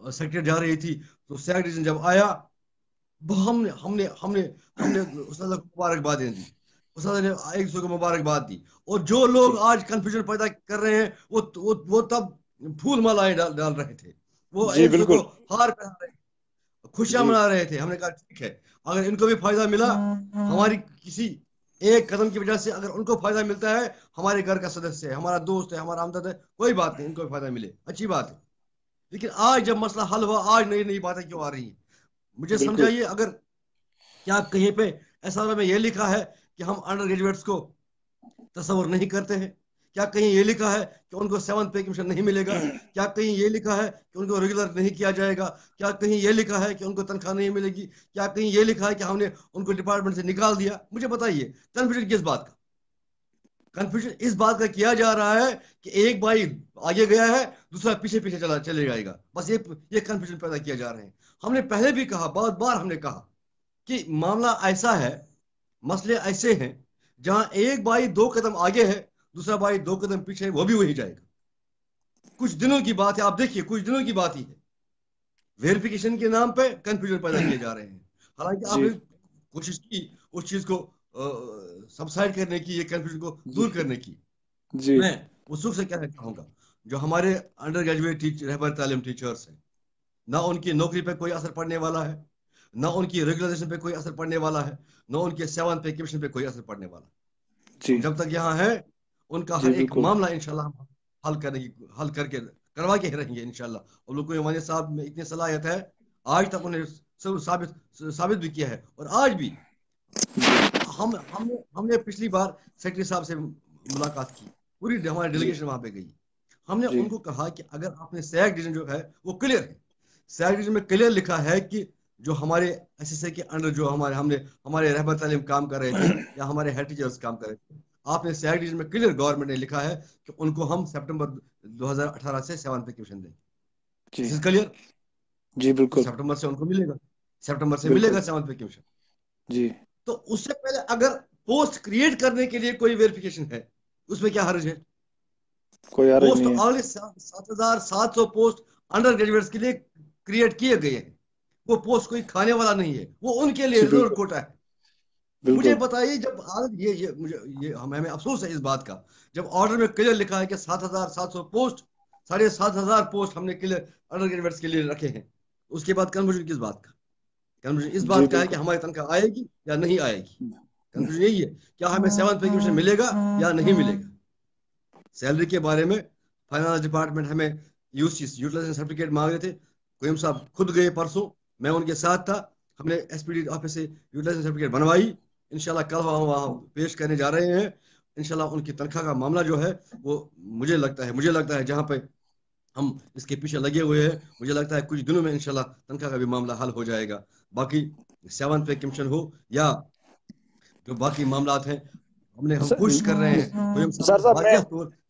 سیکٹریٹ جا رہی تھی، تو سیاق ڈیزن جب آیا، ہم نے استاد کو مبارکباد دی، استاد نے ایک دوسرے کو مبارکباد دی. اور جو لوگ آج کنفیوژن پیدا کر رہے ہیں، وہ تب پھول مالائیں ڈال رہے تھے، وہ ایک دوسرے کو ہار پہنا رہے تھے، خوشیاں منا رہے تھے. ہم نے کہا ٹھیک ہے، اگر ان کو بھی فائدہ ملا، ہماری کسی ایک قدم کی وجہ سے اگر ان کو فائدہ ملتا ہے، ہمارے گھر کا سدسیہ ہے، ہمارا دوست ہے، ہمارا ہمدرد ہے، کوئی بات نہیں، ان کو بھی فائدہ ملے، اچھی بات ہے. لیکن آج جب مسئلہ حل ہوا، آج نئی باتیں کیوں آ رہی ہیں؟ مجھے سمجھائیے. اگر کیا کہیں پہ ایسا میں یہ لکھا ہے کہ ہم انڈر گریجویٹس کو تصور نہیں کرتے ہیں؟ کیا کہیں یہ لکھا ہے کہ ان کو 7th پے کمیشن نہیں ملے گا؟ کیا کہیں یہ لکھا ہے کہ ان کو ریگولر نہیں کیا جائے گا؟ کیا کہیں یہ لکھا ہے کہ ان کو تنخواہ نہیں ملے گی؟ کیا کہیں یہ لکھا ہے کہ ہم نے ان کو ڈپارٹمنٹ سے نکال دیا؟ مجھے بتائیے، کنفیوژن کس بات کا؟ کنفیوژن اس بات کا کیا جا رہا ہے کہ ایک بھائی آگے گیا ہے، دوسرا پیچھے چلے جائے گا. بس یہ کنفیوژن پیدا کیا جا رہے ہیں. ہم نے پہلے بھی کہا، بہت بار ہم نے کہا کہ معاملہ ایسا ہے، مسئلے ایسے ہیں جہاں ایک بھائی 2 قدم آگے ہے، دوسرا بھائی 2 قدم پیچھے ہے، وہ بھی وہی جائے گا. کچھ دنوں کی بات ہے، آپ دیکھیے، کچھ دنوں کی بات ہی ہے، ویریفیکیشن کے نام پہ کنفیوژن پیدا کیے جا رہے ہیں. حالانکہ آپ نے کوشش کی اس چیز کو سبسائڈ کرنے کی، یہ کنفیوژن کو دور کرنے کی. میں وصول سے کہنا چاہوں گا، جو ہمارے انڈر گریجویٹ رہبر تعلیم ٹیچرس ہیں، نہ ان کی نوکری پہ کوئی اثر پڑنے والا ہے، نہ ان کی ریگولائزیشن پہ کوئی اثر پڑنے والا ہے، نہ ان کے 7th پے کمیشن پہ کوئی اثر پڑنے والا ہے. جب تک یہاں ہے، ان کا ہر ایک معاملہ انشاءاللہ ہم حل کر کے کروا کے ہی رہیں گے انشاءاللہ. اور لوگوں عمانی صاحب میں اتنی صلاحیت ہے، آج تک انہیں ثابت بھی کیا ہے. اور آج بھی ہم نے پچھلی بار سیکرٹری صاحب سے ملاقات کی، پوری ہماری ڈیلیگیشن وہاں پہ گئی. ہم نے ان کو کہا کہ اگر آپ نے سیاق ڈیویژن جو ہے وہ کلیئر ہے، سیاق ڈیویژن میں کلیئر لکھا ہے کہ جو ہمارے ایس ایس اے کے انڈر جو ہمارے رہبر تعلیم کام کر رہے تھے یا ہمارے ہیڈ ٹیچرز کام کر رہے تھے، آپ نے سیاق ڈیویژن میں کلیئر گورنمنٹ نے لکھا ہے کہ ان کو ہم سپٹمبر 2018 سے 7th پے کمیشن دیں گے. اس کلیئر؟ جی بالکل، سپٹمبر سے ان کو ملے گا، سپٹمبر سے ملے گا 7th پے کمیشن. جی تو اس سے پہلے اگر پوسٹ کریٹ کرنے کے لیے کوئی ویریفیکیشن ہے، اس میں کیا حرج ہے؟ کوئی حرج پوسٹ نہیں ہے. آلریڈی 7,700 پوسٹ انڈر گریجویٹس کے لیے کریٹ کیے گئے ہیں. وہ پوسٹ کوئی کھانے والا نہیں ہے، وہ ان کے لیے ریزرو کوٹا ہے. مجھے بتائیے، جب ہمیں افسوس ہے اس بات کا، جب آرڈر میں کلیئر لکھا ہے کہ 7,700 پوسٹ، 7,500 پوسٹ ہم نے کلیئر انڈر گریجویٹس کے لیے رکھے ہیں، اس کے بعد کنفیوژن کس بات کا؟ کنفیوژن اس بات کا ہے کہ ہماری تنخواہ آئے گی یا نہیں آئے گی. کنفیوژن یہی ہے، کیا ہمیں 7th پے کمیشن ملے گا یا نہیں ملے گا. سیلری کے بارے میں فائنانس ڈپارٹمنٹ ہمیں یوٹیلائزیشن سرٹیفکیٹ مانگ رہے تھے. قیوم صاحب خود گئے پرسوں، میں ان کے ساتھ تھا، ہم نے ایس پی ڈی آفس سے یوٹیلائزیشن سرٹیفکیٹ بنوائی. انشاءاللہ کل وہاں پیش کرنے جا رہے ہیں. انشاءاللہ ان کی تنخواہ کا معاملہ جو ہے وہ مجھے لگتا ہے جہاں پہ ہم اس کے پیچھے لگے ہوئے ہیں، مجھے لگتا ہے کچھ دنوں میں انشاءاللہ تنخواہ کا بھی معاملہ حل ہو جائے گا. باقی 7th پے کمیشن ہو یا جو باقی معاملات ہیں، ہم کوشش کر رہے ہیں.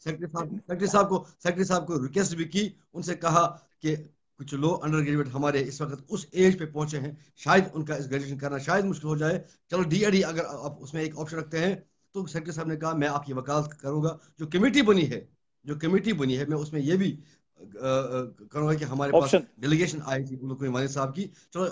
سیکرٹری صاحب کو ریکویسٹ بھی کی، ان سے کہا کہ کچھ لوگ انڈر گریجویٹ ہمارے اس وقت اس ایج پہ پہنچے ہیں، شاید ان کا اس گریجویشن کرنا شاید مشکل ہو جائے. چلو ڈی ایڈ اگر آپ اس میں ایک آپشن رکھتے ہیں تو سیکرٹری صاحب نے کہا میں آپ کی وکالت کروں گا. جو کمیٹی بنی ہے میں اس میں یہ بھی کروں گا کہ ہمارے پاس آپشن ڈیلیگیشن آئی تھی کوئی والد صاحب کی، چلو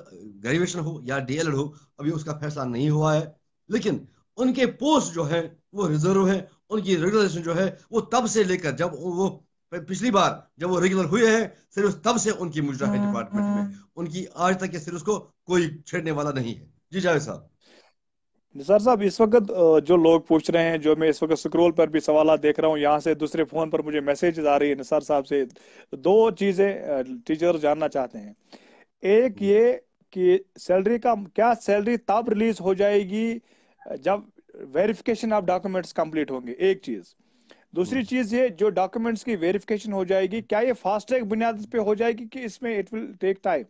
گریجویشن ہو یا ڈی ایل ایڈ ہو، ابھی اس کا فیصلہ نہیں ہوا ہے، لیکن ان کے پوسٹ جو ہے وہ ریزرو ہے، ان کی ریگولریشن جو ہے وہ تب سے لے کر جب وہ پچھلی بار جب وہ ریگولر ہوئے ہیں صرف تب سے ان کی مجرا ہے ڈپارٹمنٹ میں، ان کی آج تک صرف اس کو کوئی چھیڑنے والا نہیں ہے۔ جی جاوید صاحب۔ نثار صاحب، اس وقت جو لوگ پوچھ رہے ہیں، جو میں اس وقت سکرول پر بھی سوالات دیکھ رہا ہوں، یہاں سے دوسرے فون پر مجھے میسیجز آ رہی ہے نثار صاحب سے، دو چیزیں ٹیچر جاننا چاہتے ہیں۔ ایک یہ کہ سیلری کا کیا سیلری تب ریلیز ہو جائے گی جب ویریفیکیشن آف ڈاکومنٹس کمپلیٹ ہوں گے، ایک چیز۔ دوسری چیز یہ جو ڈاکومنٹس کی ویریفیکیشن ہو جائے گی، کیا یہ فاسٹ ٹریک بنیاد پہ ہو جائے گی کہ اس میں اٹ ول ٹیک ٹائم؟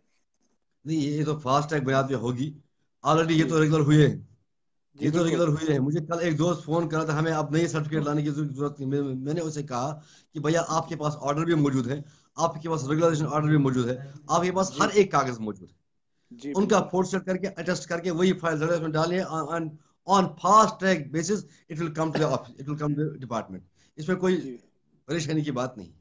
نہیں، یہ تو فاسٹ ٹریک بنیاد پہ ہوگی، آلریڈی یہ جی تو ریگولر ہوئے ہیں، جی یہ تو بالکل ریگولر ہوئے ہیں۔ مجھے کل ایک دوست فون کرا تھا، ہمیں اب نئی سرٹیفکیٹ لانے کی ضرورت نہیں، میں نے اسے کہا کہ بھیا آپ کے پاس آرڈر بھی موجود ہے، آپ کے پاس ریگولرائزیشن آرڈر بھی موجود ہے، آپ کے پاس جی ہر ایک کاغذ موجود ہے، جی ان کا بالکل فوٹو سیٹ کر کے اٹیسٹ کر کے وہی فائل میں ڈالیں، on fast track basis it will come to the office, it will come to department. اس میں کوئی جی پریشانی کی بات نہیں۔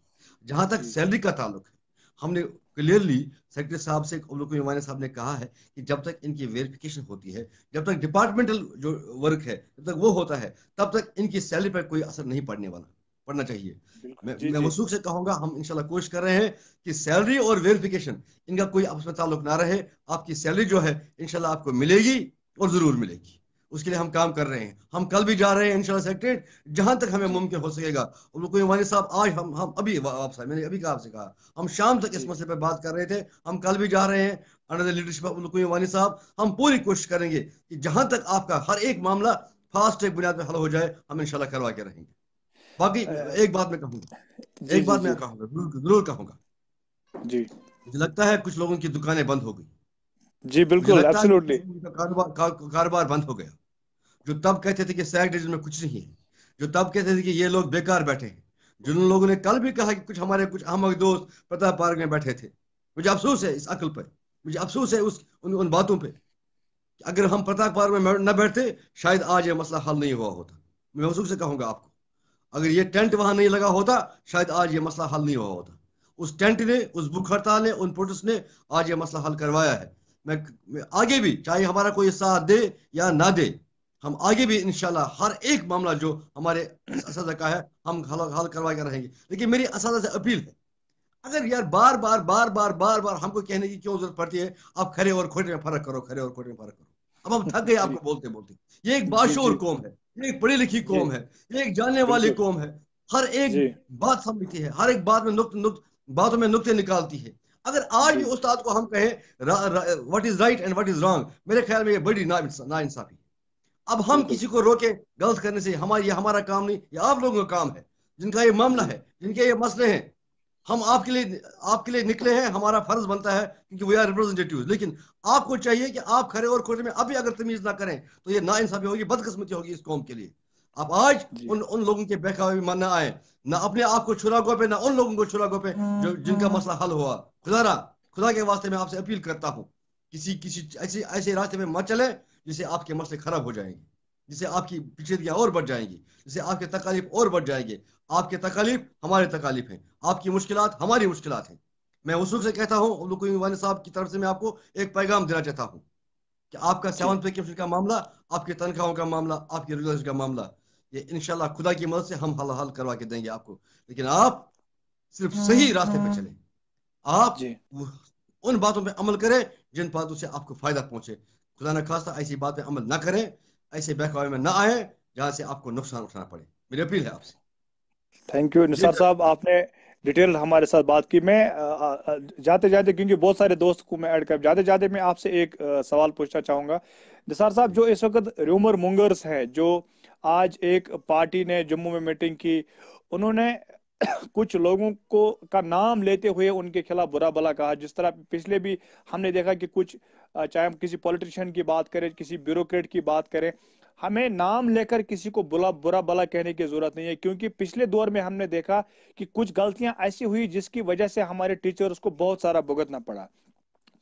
جہاں تک جی سیلری کا تعلق ہے، ہم نے کلیئرلی سیکرٹری صاحب سے عبدالقیوم صاحب نے کہا ہے کہ جب تک ان کی ویریفیکیشن ہوتی ہے، جب تک ڈپارٹمنٹل جو ورک ہے جب تک وہ ہوتا ہے، تب تک ان کی سیلری پر کوئی اثر نہیں پڑنا چاہیے۔ بالکل جی میں جی وثوق سے کہوں گا، ہم انشاءاللہ کوشش کر رہے ہیں کہ سیلری اور ویریفیکیشن ان کا کوئی آپس میں تعلق نہ رہے۔ آپ کی سیلری جو ہے انشاءاللہ آپ کو ملے گی اور ضرور ملے گی، اس کے لیے ہم کام کر رہے ہیں۔ ہم کل بھی جا رہے ہیں انشاءاللہ سیکریٹریٹ، جہاں تک ہمیں جی ممکن ہو سکے گا۔ کوئی والد صاحب آج ہم ابھی آپ سے میں نے ابھی کہا آپ سے کہا ہم شام تک اس جی مسئلے پہ بات کر رہے تھے، ہم کل بھی جا رہے ہیں انڈر دی لیڈرشپ آف کوئی والد صاحب۔ ہم پوری کوشش کریں گے کہ جہاں تک آپ کا ہر ایک معاملہ فاسٹ ٹریک بنیاد پہ حل ہو جائے، ہم انشاءاللہ کروا کے رہیں گے۔ باقی ایک بات میں کہوں گا، جی ایک جی بات میں جی کہوں گا، ضرور کہوں گا۔ جی مجھے لگتا ہے کچھ لوگوں کی دکانیں بند ہو گئی، جی مجھے بالکل لگتا ہے کہ ایبسولوٹلی کچھ لوگوں کا کاروبار بند ہو گیا، جو تب کہتے تھے کہ سیک ڈویژن میں کچھ نہیں ہے، جو تب کہتے تھے کہ یہ لوگ بیکار بیٹھے ہیں، جن لوگوں نے کل بھی کہا کہ کچھ ہمارے کچھ اہم دوست پرتاپ پارک میں بیٹھے تھے۔ مجھے افسوس ہے اس عقل پر، مجھے افسوس ہے ان باتوں پہ کہ اگر ہم پرتاپ پارک میں نہ بیٹھتے شاید آج یہ مسئلہ حل نہیں ہوا ہوتا۔ میں افسوس سے کہوں گا آپ کو، اگر یہ ٹینٹ وہاں نہیں لگا ہوتا شاید آج یہ مسئلہ حل نہیں ہوا ہوتا۔ اس ٹینٹ نے، اس بھوک ہڑتال نے، ان پروٹیسٹ نے آج یہ مسئلہ حل کروایا ہے۔ میں آگے بھی چاہے ہمارا کوئی ساتھ دے یا نہ دے، ہم آگے بھی انشاءاللہ ہر ایک معاملہ جو ہمارے اساتذہ کا ہے ہم حل کروا کے رہیں گے۔ لیکن میری اساتذہ سے اپیل ہے، اگر یار بار بار ہم کو کہنے کی کیوں ضرورت پڑتی ہے آپ کھڑے اور کھوٹے میں فرق کرو، کھڑے اور کھوٹے میں فرق کرو۔ اب ہم تھک گئے آپ جی کو بولتے بولتے۔ یہ ایک جی باشعور جی قوم ہے، یہ ایک پڑھی لکھی جی قوم ہے، یہ ایک جاننے والی بالکل قوم ہے، ہر ایک جی بات سمجھتی ہے، ہر ایک بات میں باتوں میں نقطے نکالتی ہے۔ اگر آج بھی جی استاد کو ہم کہیں what is right and what is wrong, میرے خیال میں یہ بڑی ناانصافی ہے۔ اب ہم بالکل کسی کو روکیں غلط کرنے سے، یہ ہمارا کام نہیں، یہ آپ لوگوں کا کام ہے، جن کا یہ معاملہ جی ہے، جن کے یہ مسئلے ہیں۔ ہم آپ کے لیے نکلے ہیں، ہمارا فرض بنتا ہے کیونکہ وی آر ریپرزینٹیٹیوز۔ لیکن آپ کو چاہیے کہ آپ کھڑے اور کھوٹے میں ابھی اگر تمیز نہ کریں تو یہ ناانصافی ہوگی، بدقسمتی ہوگی اس قوم کے لیے۔ آپ آج جی ان لوگوں کے بہکاوے میں نہ آئے، نہ اپنے آپ کو چھرا گو پہ، نہ ان لوگوں کو چھرا گو پہ جن کا مسئلہ حل ہوا۔ خدا کے واسطے میں آپ سے اپیل کرتا ہوں، کسی ایسے راستے میں مت چلیں جس سے آپ کے مسئلے خراب ہو جائیں گے، جس سے آپ کی پیچیدگیاں اور بڑھ جائیں گی، جس سے آپ کے تکالیف اور بڑھ جائیں گے۔ آپ کے تکالیف ہمارے تکالیف ہیں، آپ کی مشکلات ہماری مشکلات ہیں۔ میں وصول سے کہتا ہوں، عبدالقیوم والد صاحب کی طرف سے میں آپ کو ایک پیغام دینا چاہتا ہوں کہ آپ کا جی 7 پے کمیشن کا معاملہ، آپ کی تنخواہوں کا معاملہ، آپ کی ریگولیشن کا معاملہ، یہ انشاءاللہ خدا کی مدد سے ہم حل کروا کے دیں گے آپ کو۔ لیکن آپ صرف صحیح راستے پہ چلیں، آپ جی ان باتوں پہ عمل کریں جن باتوں سے آپ کو فائدہ پہنچے۔ خدا نہ خواستہ ایسی بات پہ عمل نہ کریں، ایسے بہکاوے میں نہ آئیں جہاں سے آپ کو نقصان اٹھانا پڑے۔ میری اپیل ہے آپ سے۔ تھینک یو جی نثار صاحب، آپ نے ڈیٹیل ہمارے ساتھ بات کی۔ میں جاتے جاتے، کیونکہ بہت سارے دوست کو میں ایڈ کر جاتے جاتے میں آپ سے ایک سوال پوچھنا چاہوں گا نثار صاحب۔ جو اس وقت ریومر مونگرز ہیں، جو آج ایک پارٹی نے جموں میں میٹنگ کی، انہوں نے کچھ لوگوں کا نام لیتے ہوئے ان کے خلاف برا بلا کہا، جس طرح پچھلے بھی ہم نے دیکھا کہ کچھ، چاہے ہم کسی پولیٹیشین کی بات کریں، کسی بیوروکریٹ کی بات کریں، ہمیں نام لے کر کسی کو برا بلا کہنے کی ضرورت نہیں ہے، کیونکہ پچھلے دور میں ہم نے دیکھا کہ کچھ غلطیاں ایسی ہوئی جس کی وجہ سے ہمارے ٹیچرز کو بہت سارا بھگتنا پڑا۔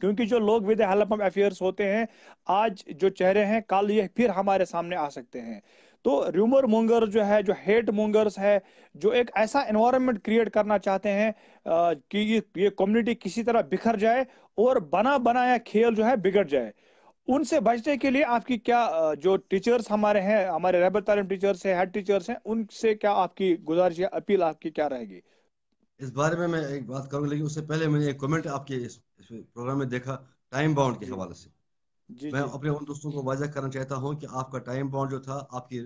کیونکہ جو لوگ ود ہیلپ آف افیئرس ہوتے ہیں، آج جو چہرے ہیں کل یہ پھر ہمارے سامنے آ سکتے ہیں۔ تو र्यूमर मॉन्गर जो है, जो हेट मॉन्गर्स है, जो एक ऐसा एनवायरनमेंट क्रिएट करना चाहते हैं कि ये कम्युनिटी किसी तरह बिखर जाए और बना बनाया खेल जो है बिगड़ जाए, उनसे बचने के लिए आपकी क्या जो टीचर्स हमारे हैं, हमारे रहबर तालीम टीचर्स हैं, हेड टीचर्स हैं, उनसे क्या आपकी गुजारिश या अपील आपकी क्या रहेगी? इस बारे में मैं एक बात करूंगा, लेकिन उससे पहले मैंने एक कमेंट आपके इस प्रोग्राम में देखा टाइम बाउंड के जी हवाले से। जी मैं जी अपने उन दोस्तों को वाजह करना चाहता हूं कि आपका टाइम बाउंड जो था, आपकी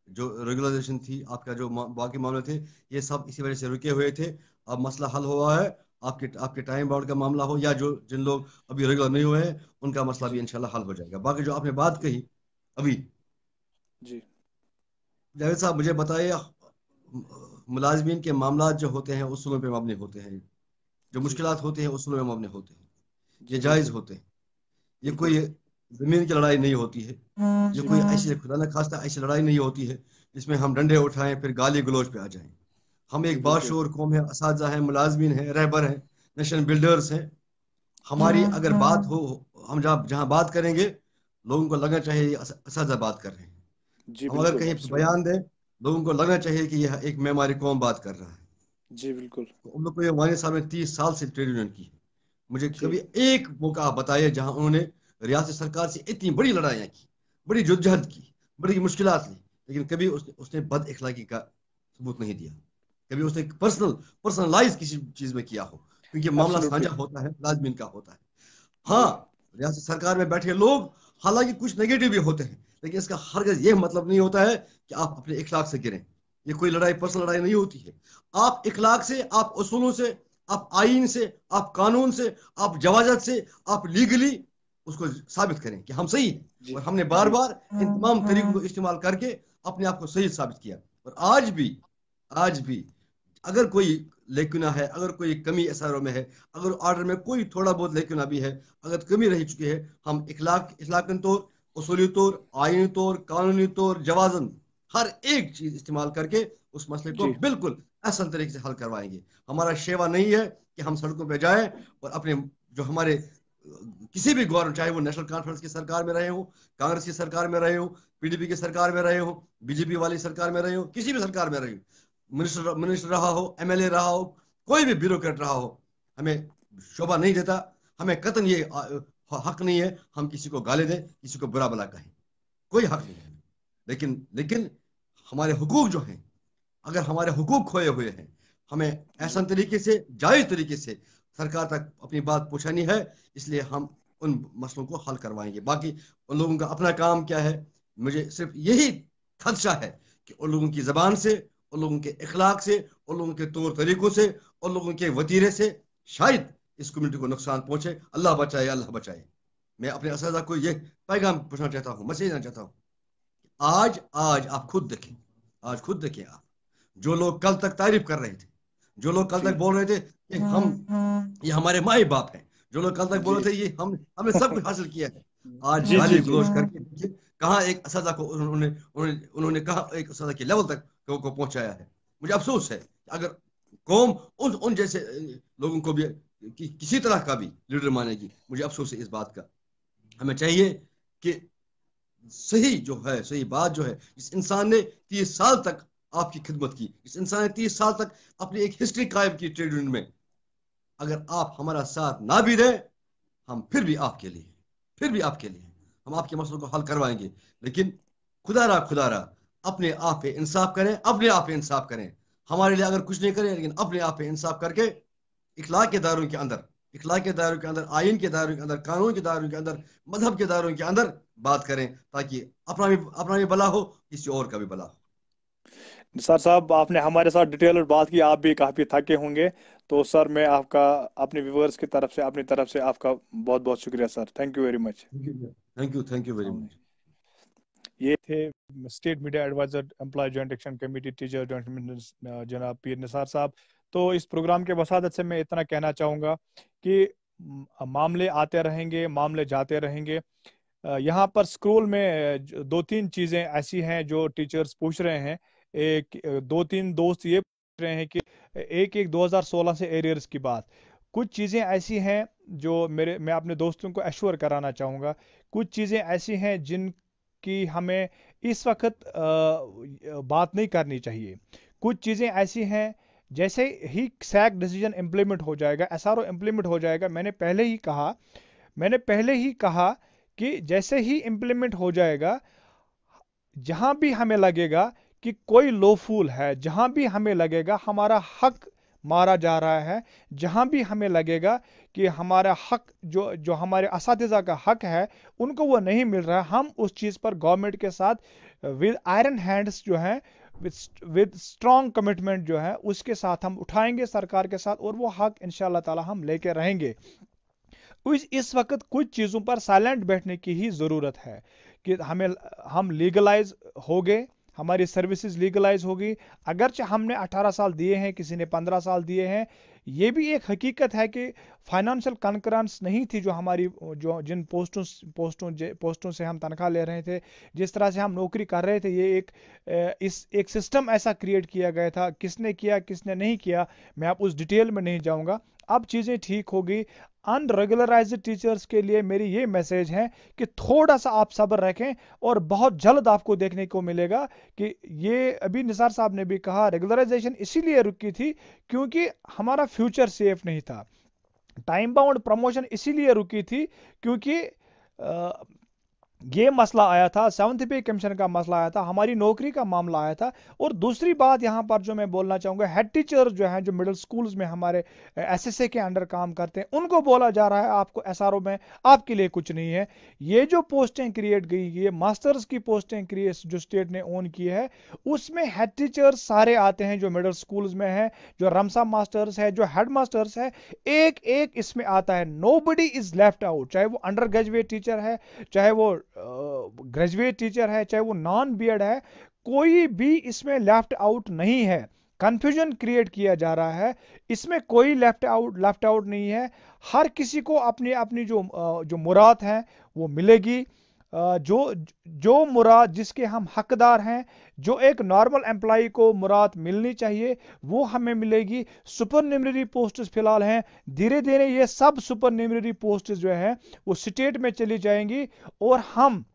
जो रेगुलराइजेशन थी, आपका जो बाकी मामले थे, ये सब इसी वजह से रुके हुए थे। अब मसला हल हुआ है। आपके आपके टाइम बाउंड का मामला हो या जो जिन लोग अभी रेगुलर नहीं हुए हैं, उनका मसला भी जी इंशाल्लाह हल हो जाएगा। बाकी जो आपने बात कही अभी, जी जावेद साहब मुझे बताइए, मुलाजमीन के मामला जो होते हैं उसूलों पे मबनी होते हैं, जो जी मुश्किलात होती हैं उसूलों पे मबनी होते हैं, ये जी जायज बिल्कुल होते हैं। ये बिल्कुल। कोई जमीन की लड़ाई नहीं होती है। ये जी कोई ऐसी खुदा न खास्ता ऐसी लड़ाई नहीं होती है जिसमें हम डंडे उठाएं फिर गाली गलौज पे आ जाएं। हम जी एक बिल्कुल। बाशऊर कौम है, असातिज़ा हैं, मुलाजमीन हैं, रहबर हैं, नेशन बिल्डर्स हैं। जी हमारी अगर बात हो, हम जहाँ जहाँ बात करेंगे, लोगों को लगना चाहिए ये असातिज़ा बात कर रहे हैं। जी हम अगर बिल्कुल कहीं एब्सोल्युटली। बयान दें, लोगों को लगना चाहिए कि यह एक मेमारी कौम बात कर रहा है। जी बिल्कुल। तो उन लोग को, ये वानी साहब ने 30 साल से ट्रेड यूनियन की है। मुझे जी कभी एक मौका आप बताइए जहां उन्होंने रियासत सरकार से इतनी बड़ी लड़ाइयाँ की, बड़ी जुद्दोजहद की, बड़ी मुश्किलात ली, लेकिन कभी उसने उसने बद इखलाकी का सबूत नहीं दिया। कभी उसने पर्सनलाइज किसी चीज में किया हो, क्योंकि मामला एब्सोल्युटली। साझा होता है, लाजमीन का होता है। जी हाँ, रियासत सरकार में बैठे लोग हालांकि कुछ नेगेटिव भी होते हैं, लेकिन इसका हरगिज ये मतलब नहीं होता है कि आप अपने इखलाक से गिरें। ये कोई लड़ाई पर्सनल लड़ाई नहीं होती है। आप इखलाक से, आप उसूलों से, आप आईन से, आप कानून से, आप जवाजत से, आप लीगली उसको साबित करें कि हम सही हैं। जी और हमने बार जी बार इन तमाम तरीकों को इस्तेमाल करके अपने आप को सही साबित किया। और आज भी अगर कोई लेकुना है, अगर कोई कमी एसआरओ में है, अगर ऑर्डर में कोई थोड़ा बहुत लेकुना भी है, अगर कमी रह चुकी है, हम इखलाकन तौर, उसूली तौर, आईनी तौर, कानूनी तौर, जवाजन, हर एक चीज इस्तेमाल करके उस मसले को जी बिल्कुल आसान तरीके से हल करवाएंगे। हमारा शेवा नहीं है कि हम सड़कों पर जाएं और अपने जो हमारे किसी भी गवर्नमेंट, चाहे वो नेशनल कॉन्फ्रेंस की सरकार में रहे हो, कांग्रेस की सरकार में रहे हो, पीडीपी की सरकार में रहे हो, बीजेपी वाली सरकार में रहे हो, किसी भी सरकार में रहे हो, मिनिस्टर मिनिस्टर रहा हो, एमएलए रहा हो, कोई भी ब्यूरोक्रेट रहा हो, हमें शोभा नहीं देता। हमें कतन ये हक नहीं है हम किसी को गाली दें, किसी को बुरा भला कहें, कोई हक नहीं है। लेकिन लेकिन हमारे हुकूक जो हैं, अगर हमारे हुकूक खोए हुए हैं, हमें जी ऐसा तरीके से, जायज तरीके से सरकार तक अपनी बात पहुंचानी है। इसलिए हम उन मसलों को हल करवाएंगे। बाकी उन लोगों का अपना काम क्या है, मुझे सिर्फ यही खदशा है कि उन लोगों की जबान से, उन लोगों के इखलाक से, उन लोगों के तौर तरीकों से, उन लोगों के वतीरे से शायद इस कम्युनिटी को नुकसान पहुंचे। अल्लाह बचाए, अल्लाह बचाए। मैं अपने असाजा को ये पैगाम पूछना चाहता हूँ, मैसेज देना चाहता हूँ। आज आज आप खुद देखें, आज खुद देखें आप, जो लोग कल तक तारीफ कर रहे थे, जो लोग कल तक जी बोल रहे थे कि हम, ये हमारे माए बाप हैं, जो लोग कल तक बोल जी रहे थे ये हम हमने सब कुछ हासिल किया है, आज जी गाली जी जी गलौज करके देखिए कहाँ एक असदा को उन्होंने उन्होंने उन्होंने कहा एक असदा के लेवल तक को पहुंचाया है। मुझे अफसोस है कि अगर कौम उन उन जैसे लोगों को भी किसी तरह का भी लीडर मानेगी, मुझे अफसोस है इस बात का। हमें चाहिए कि सही जो है, सही बात जो है, जिस इंसान ने 30 साल तक आपकी खिदमत की, जिस इंसान ने 30 साल तक अपनी एक हिस्ट्री कायम की ट्रेड यूनियन में, अगर आप हमारा साथ ना भी दें, हम फिर भी आपके लिए, फिर भी आपके लिए हम आपके मसलों को हल करवाएंगे। लेकिन खुदारा अपने आप पे इंसाफ करें, अपने आप पे इंसाफ करें। हमारे लिए अगर कुछ नहीं करें, लेकिन अपने आप पे इंसाफ करके इखलाक के दायरों के अंदर, इखलाक के दायरों के अंदर, आइन के दायरों के अंदर, कानून के दायरों के अंदर, मजहब के दायरों के अंदर बात करें, ताकि अपना भी भला हो, किसी और का भी भला हो। सर साहब, आपने हमारे साथ डिटेल बात की, आप भी काफी थके होंगे। तो सर मैं आपका अपने व्यूअर्स की तरफ से, अपनी तरफ से आपका बहुत बहुत शुक्रिया sir, thank you very much. Thank you very much. ये थे state media adviser, employ joint action committee, teacher joint, जनाब पीर निसार साहब। तो इस प्रोग्राम के वसादत से मैं इतना कहना चाहूँगा कि मामले आते रहेंगे, मामले जाते रहेंगे। यहाँ पर स्कूल में दो तीन चीज़ें ऐसी हैं जो टीचर्स पूछ रहे हैं। एक दो तीन दोस्त ये पूछ रहे हैं कि एक एक 2016 से एरियर्स की बात, कुछ चीज़ें ऐसी हैं जो मैं अपने दोस्तों को एश्योर कराना चाहूँगा। कुछ चीज़ें ऐसी हैं की हमें इस वक्त बात नहीं करनी चाहिए। कुछ चीज़ें ऐसी हैं, जैसे ही सैक डिसीजन इम्प्लीमेंट हो जाएगा, एसआरओ इम्प्लीमेंट हो जाएगा, मैंने पहले ही कहा कि जैसे ही इम्प्लीमेंट हो जाएगा, जहां भी हमें लगेगा कि कोई लॉफुल है, जहां भी हमें लगेगा हमारा हक मारा जा रहा है, जहां भी हमें लगेगा कि हमारा हक जो जो हमारे असातिज़ा का हक है उनको वो नहीं मिल रहा है, हम उस चीज़ पर गवर्नमेंट के साथ विद आयरन हैंड्स जो है, विद स्ट्रॉन्ग कमिटमेंट जो है उसके साथ हम उठाएंगे सरकार के साथ, और वो हक इंशाल्लाह ताला हम लेके रहेंगे। इस वक्त कुछ चीज़ों पर साइलेंट बैठने की ही ज़रूरत है कि हम लीगलाइज हो गए, हमारी सर्विसेज लीगलाइज होगी। अगरचे हमने 18 साल दिए हैं, किसी ने 15 साल दिए हैं, ये भी एक हकीकत है कि फाइनेंशियल कंकरेंस नहीं थी जो हमारी जो जिन पोस्टों से हम तनख्वाह ले रहे थे, जिस तरह से हम नौकरी कर रहे थे, ये एक सिस्टम ऐसा क्रिएट किया गया था। किसने किया किसने नहीं किया मैं अब उस डिटेल में नहीं जाऊंगा। अब चीज़ें ठीक होगी। अनरेगुलराइज्ड टीचर्स के लिए मेरी ये मैसेज है कि थोड़ा सा आप सब्र रखें, और बहुत जल्द आपको देखने को मिलेगा कि ये अभी निसार साहब ने भी कहा, रेगुलराइजेशन इसीलिए रुकी थी क्योंकि हमारा फ्यूचर सेफ नहीं था। टाइम बाउंड प्रमोशन इसीलिए रुकी थी क्योंकि ये मसला आया था, 7th पे कमीशन का मसला आया था, हमारी नौकरी का मामला आया था। और दूसरी बात यहां पर जो मैं बोलना चाहूंगा, हेड टीचर जो हैं, जो मिडिल स्कूल्स में हमारे एसएसए के अंडर काम करते हैं, उनको बोला जा रहा है आपको एसआरओ में आपके लिए कुछ नहीं है। ये जो पोस्टें क्रिएट गई, ये मास्टर्स की पोस्टें क्रिएट जो स्टेट ने ओन की है, उसमें हेड टीचर्स सारे आते हैं जो मिडिल स्कूल्स में है, जो रमसा मास्टर्स है, जो हेड मास्टर्स है, एक एक इसमें आता है। नोबडी इज लेफ्ट आउट, चाहे वो अंडर ग्रेजुएट टीचर है, चाहे वो ग्रेजुएट टीचर है, चाहे वो नॉन बीएड है, कोई भी इसमें लेफ्ट आउट नहीं है। कंफ्यूजन क्रिएट किया जा रहा है, इसमें कोई लेफ्ट आउट नहीं है। हर किसी को अपनी अपनी जो मुराद है वो मिलेगी। जो जो मुराद जिसके हम हकदार हैं, जो एक नॉर्मल एम्प्लॉय को मुराद मिलनी चाहिए, वो हमें मिलेगी। सुपरन्यूमरी पोस्ट्स फिलहाल हैं, धीरे धीरे ये सब सुपरन्यूमरी पोस्ट्स जो है वो स्टेट में चली जाएंगी, और हम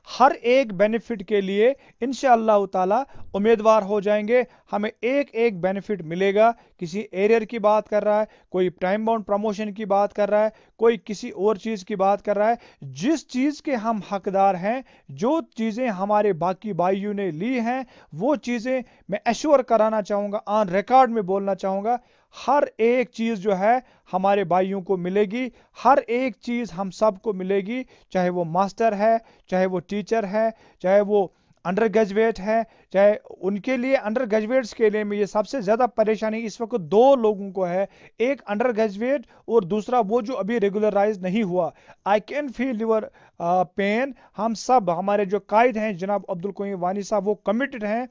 हर एक बेनिफिट के लिए इंशाअल्लाह ताला उम्मीदवार हो जाएंगे। हमें एक एक बेनिफिट मिलेगा। किसी एरियर की बात कर रहा है, कोई टाइम बाउंड प्रमोशन की बात कर रहा है, कोई किसी और चीज की बात कर रहा है। जिस चीज के हम हकदार हैं, जो चीजें हमारे बाकी भाइयों ने ली हैं, वो चीजें मैं एश्योर कराना चाहूंगा, ऑन रिकॉर्ड में बोलना चाहूंगा, हर एक चीज जो है हमारे भाइयों को मिलेगी। हर एक चीज हम सबको मिलेगी, चाहे वो मास्टर है, चाहे वो टीचर है, चाहे वो अंडर ग्रेजुएट है। चाहे उनके लिए, अंडर ग्रेजुएट्स के लिए में ये सबसे ज्यादा परेशानी इस वक्त दो लोगों को है, एक अंडर ग्रेजुएट और दूसरा वो जो अभी रेगुलराइज नहीं हुआ। I can feel your pain. हम सब, हमारे जो कायद हैं जनाब अब्दुल कोई वानी साहब, वो कमिटेड हैं,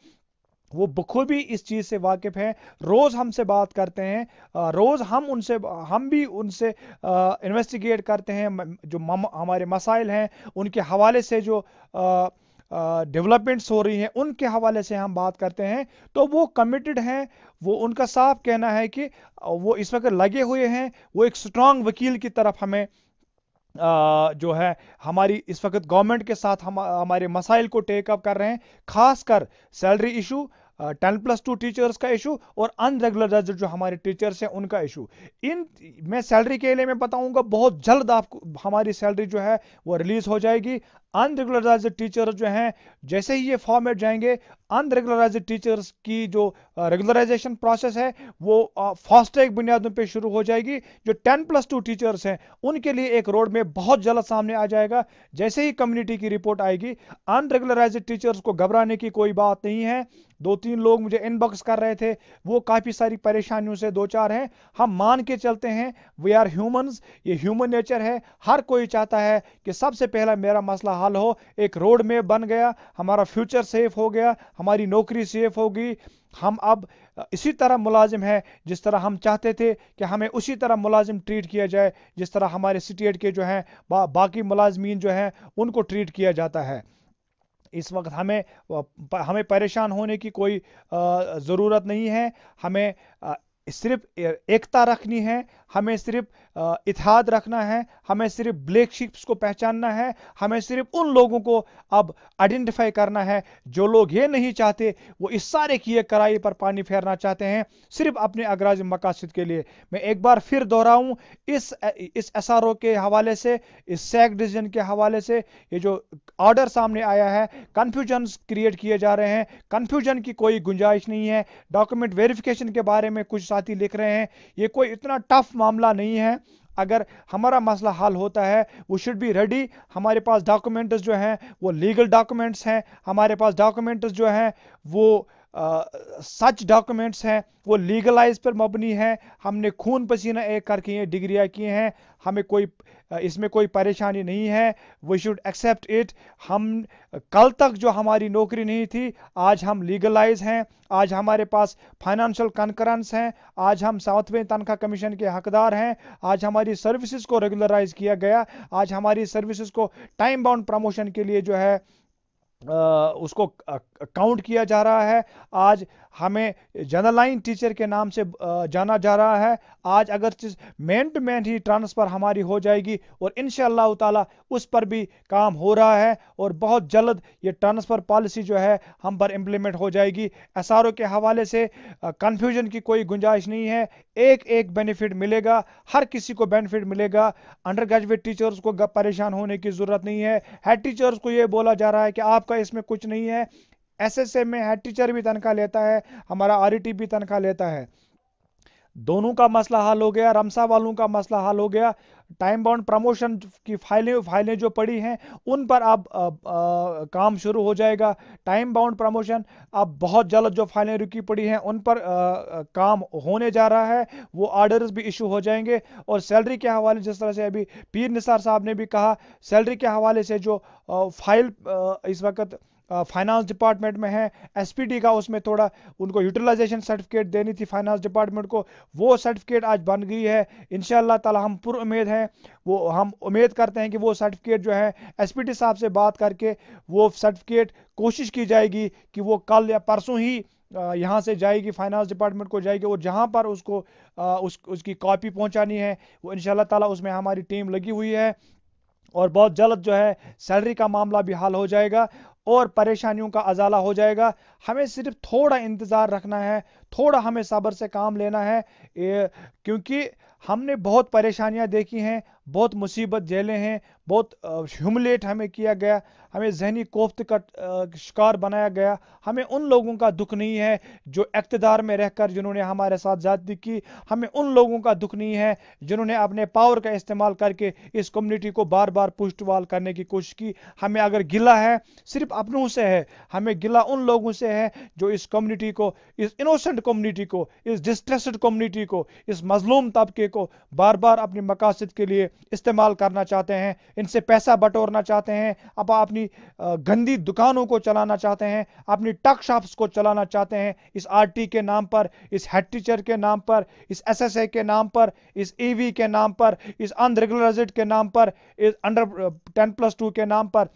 वो बखूबी इस चीज से वाकिफ हैं, रोज हमसे बात करते हैं, रोज हम भी उनसे इन्वेस्टिगेट करते हैं। जो हमारे मसाइल हैं उनके हवाले से, जो डेवलपमेंट्स हो रही हैं उनके हवाले से हम बात करते हैं, तो वो कमिटेड हैं। वो, उनका साफ कहना है कि वो इस वक्त लगे हुए हैं, वो एक स्ट्रांग वकील की तरफ हमें जो है हमारी इस वक्त गवर्नमेंट के साथ हमारे मसाइल को टेक अप कर रहे हैं, खासकर सैलरी इशू, 10+2 टीचर्स का इशू, और अनरेगुलराइज्ड जो हमारे टीचर्स हैं उनका इशू। मैं सैलरी के लिए मैं बताऊंगा, बहुत जल्द आपको हमारी सैलरी जो है वो रिलीज हो जाएगी। अनरेगुलराइज्ड टीचर्स जो हैं, जैसे ही ये फॉर्मेट जाएंगे, अनरेगुलराइज्ड टीचर्स की जो रेगुलराइजेशन प्रोसेस है वो फास्ट ट्रैक बुनियादों पे शुरू हो जाएगी। जो 10+2 टीचर्स हैं उनके लिए एक रोड में बहुत जल्द सामने आ जाएगा, जैसे ही कम्युनिटी की रिपोर्ट आएगी। अनरेगुलराइज्ड टीचर्स को घबराने की कोई बात नहीं है। 2-3 लोग मुझे इनबॉक्स कर रहे थे, वो काफी सारी परेशानियों से दो चार हैं। हम मान के चलते हैं, वी आर ह्यूमंस, ये ह्यूमन नेचर है। हर कोई चाहता है कि सबसे पहला मेरा मसला हल हो, एक रोड में बन गया, हमारा फ्यूचर सेफ हो गया, हमारी नौकरी सेफ होगी। हम अब इसी तरह मुलाजिम है, जिस तरह हम चाहते थे कि हमें उसी तरह मुलाजिम ट्रीट किया जाए जिस तरह हमारे स्टेट के जो हैं बाकी मुलाजमीन जो हैं उनको ट्रीट किया जाता है। इस वक्त हमें परेशान होने की कोई ज़रूरत नहीं है। हमें सिर्फ एकता रखनी है, हमें सिर्फ इत्तेहाद रखना है, हमें सिर्फ ब्लैक शिप्स को पहचानना है, हमें सिर्फ उन लोगों को अब आइडेंटिफाई करना है जो लोग ये नहीं चाहते, वो इस सारे किए कराई पर पानी फेरना चाहते हैं सिर्फ अपने अगराज मकासद के लिए। मैं एक बार फिर दोहराऊं, इस SRO के हवाले से, इस सैक डिसीजन के हवाले से ये जो ऑर्डर सामने आया है, कंफ्यूजन क्रिएट किए जा रहे हैं, कंफ्यूजन की कोई गुंजाइश नहीं है। डॉक्यूमेंट वेरिफिकेशन के बारे में कुछ साथी लिख रहे हैं, ये कोई इतना टफ मामला नहीं है। अगर हमारा मसला हल होता है, वो शुड बी रेडी। हमारे पास डॉक्यूमेंट्स जो हैं वो लीगल डॉक्यूमेंट्स हैं, हमारे पास डॉक्यूमेंट्स जो हैं वो सच डॉक्यूमेंट्स हैं, वो लीगलाइज पर मबनी है। हमने खून पसीना एक करके ये डिग्रियां की हैं, हमें कोई इसमें कोई परेशानी नहीं है। We should accept it. हम कल तक जो हमारी नौकरी नहीं थी, आज हम लीगलाइज हैं, आज हमारे पास फाइनेंशियल कंकरेंस हैं, आज हम 7वें तनख्वाह कमीशन के हकदार हैं, आज हमारी सर्विसेज को रेगुलराइज किया गया, आज हमारी सर्विसेज को टाइम बाउंड प्रमोशन के लिए जो है उसको काउंट किया जा रहा है। आज हमें जनरल लाइन टीचर के नाम से जाना जा रहा है। आज अगर मैन टू मैन ही ट्रांसफर हमारी हो जाएगी और इंशाअल्लाह ताला उस पर भी काम हो रहा है और बहुत जल्द ये ट्रांसफर पॉलिसी जो है हम पर इम्प्लीमेंट हो जाएगी। SRO के हवाले से कंफ्यूजन की कोई गुंजाइश नहीं है, एक एक बेनिफिट मिलेगा, हर किसी को बेनिफिट मिलेगा। अंडर ग्रेजुएट टीचर्स को परेशान होने की जरूरत नहीं है। हेड टीचर्स को ये बोला जा रहा है कि आपका इसमें कुछ नहीं है। SSM में हेड टीचर भी तनख्वाह लेता है, हमारा RET भी तनख्वाह लेता है। दोनों का मसला हल हो गया, रमसा वालों का मसला हल हो गया। टाइम बाउंड प्रमोशन की फाइलें जो पड़ी हैं उन पर अब काम शुरू हो जाएगा। टाइम बाउंड प्रमोशन अब बहुत जल्द जो फाइलें रुकी पड़ी हैं उन पर काम होने जा रहा है, वो ऑर्डर्स भी इशू हो जाएंगे। और सैलरी के हवाले, जिस तरह से अभी पीर निसार साहब ने भी कहा, सैलरी के हवाले से जो फाइल इस वक्त फाइनेंस डिपार्टमेंट में है, SPD का उसमें थोड़ा उनको यूटिलाइजेशन सर्टिफिकेट देनी थी फाइनेंस डिपार्टमेंट को, वो सर्टिफिकेट आज बन गई है। इंशाअल्लाह ताला हम पुर उम्मीद हैं, वो हम उम्मीद करते हैं कि वो सर्टिफिकेट जो है SPD साहब से बात करके वो सर्टिफिकेट कोशिश की जाएगी कि वो कल या परसों ही यहाँ से जाएगी, फाइनेंस डिपार्टमेंट को जाएगी और जहाँ पर उसको उसकी कॉपी पहुँचानी है वो इंशाअल्लाह ताला उसमें हमारी टीम लगी हुई है और बहुत जल्द जो है सैलरी का मामला भी हल हो जाएगा और परेशानियों का अजाला हो जाएगा। हमें सिर्फ थोड़ा इंतज़ार रखना है, थोड़ा हमें सब्र से काम लेना है, क्योंकि हमने बहुत परेशानियां देखी हैं, बहुत मुसीबत झेले हैं, बहुत ह्यूमिलेट हमें किया गया, हमें जहनी कोफ्त का शिकार बनाया गया। हमें उन लोगों का दुख नहीं है जो इक़्तिदार में रहकर जिन्होंने हमारे साथ ज़्यादती की, हमें उन लोगों का दुख नहीं है जिन्होंने अपने पावर का इस्तेमाल करके इस कम्युनिटी को बार बार पुष्टवाल करने की कोशिश की। हमें अगर गिला है सिर्फ अपनों से है, हमें गिला उन लोगों से है जो इस कम्युनिटी को, इस इनोसेंट कम्युनिटी को, इस डिस्ट्रेस्ड कम्युनिटी को, इस मजलूम तबके को बार बार अपनी मकासद के लिए इस्तेमाल करना चाहते हैं, इनसे पैसा बटोरना चाहते हैं, अपनी गंदी दुकानों को चलाना चाहते हैं, अपनी टक शॉप्स को चलाना चाहते हैं, इस RT के नाम पर, इस हेड टीचर के नाम पर, इस SSA के नाम पर, इस EV के नाम पर, इस अनरेगुलराइज्ड के नाम पर, इस अंडर 10+2 के नाम पर।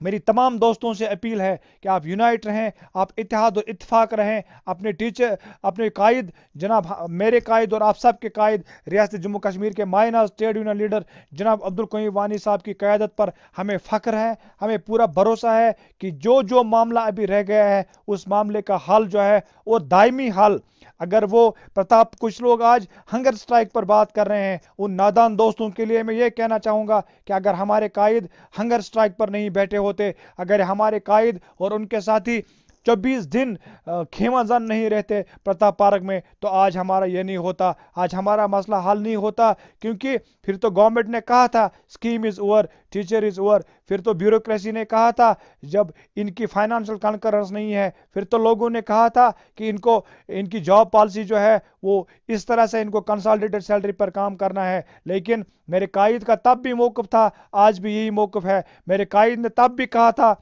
मेरी तमाम दोस्तों से अपील है कि आप यूनाइट रहें, आप इत्तेहाद और इत्तेफाक रहें। अपने टीचर, अपने कायद जनाब, मेरे कायद और आप सब के कायद, रियासत जम्मू कश्मीर के मायनाज ट्रेड यूनियन लीडर जनाब अब्दुल कयूम वानी साहब की क़यादत पर हमें फ़ख्र है, हमें पूरा भरोसा है कि जो जो मामला अभी रह गया है उस मामले का हल जो है वो दायमी हल, अगर वो प्रताप, कुछ लोग आज हंगर स्ट्राइक पर बात कर रहे हैं, उन नादान दोस्तों के लिए मैं ये कहना चाहूँगा कि अगर हमारे कायद हंगर स्ट्राइक पर नहीं बैठे होते, अगर हमारे कायद और उनके साथी 24 दिन खेमा जन नहीं रहते प्रताप पार्क में, तो आज हमारा ये नहीं होता, आज हमारा मसला हल नहीं होता। क्योंकि फिर तो गवर्नमेंट ने कहा था scheme is over, teacher is over, फिर तो ब्यूरोक्रेसी ने कहा था जब इनकी फाइनेंशियल कंकरेंस नहीं है, फिर तो लोगों ने कहा था कि इनको, इनकी जॉब पॉलिसी जो है वो इस तरह से इनको कंसोलिडेटेड सैलरी पर काम करना है। लेकिन मेरे कायद का तब भी मौक़िफ़ था, आज भी यही मौक़िफ़ है। मेरे कायद ने तब भी कहा था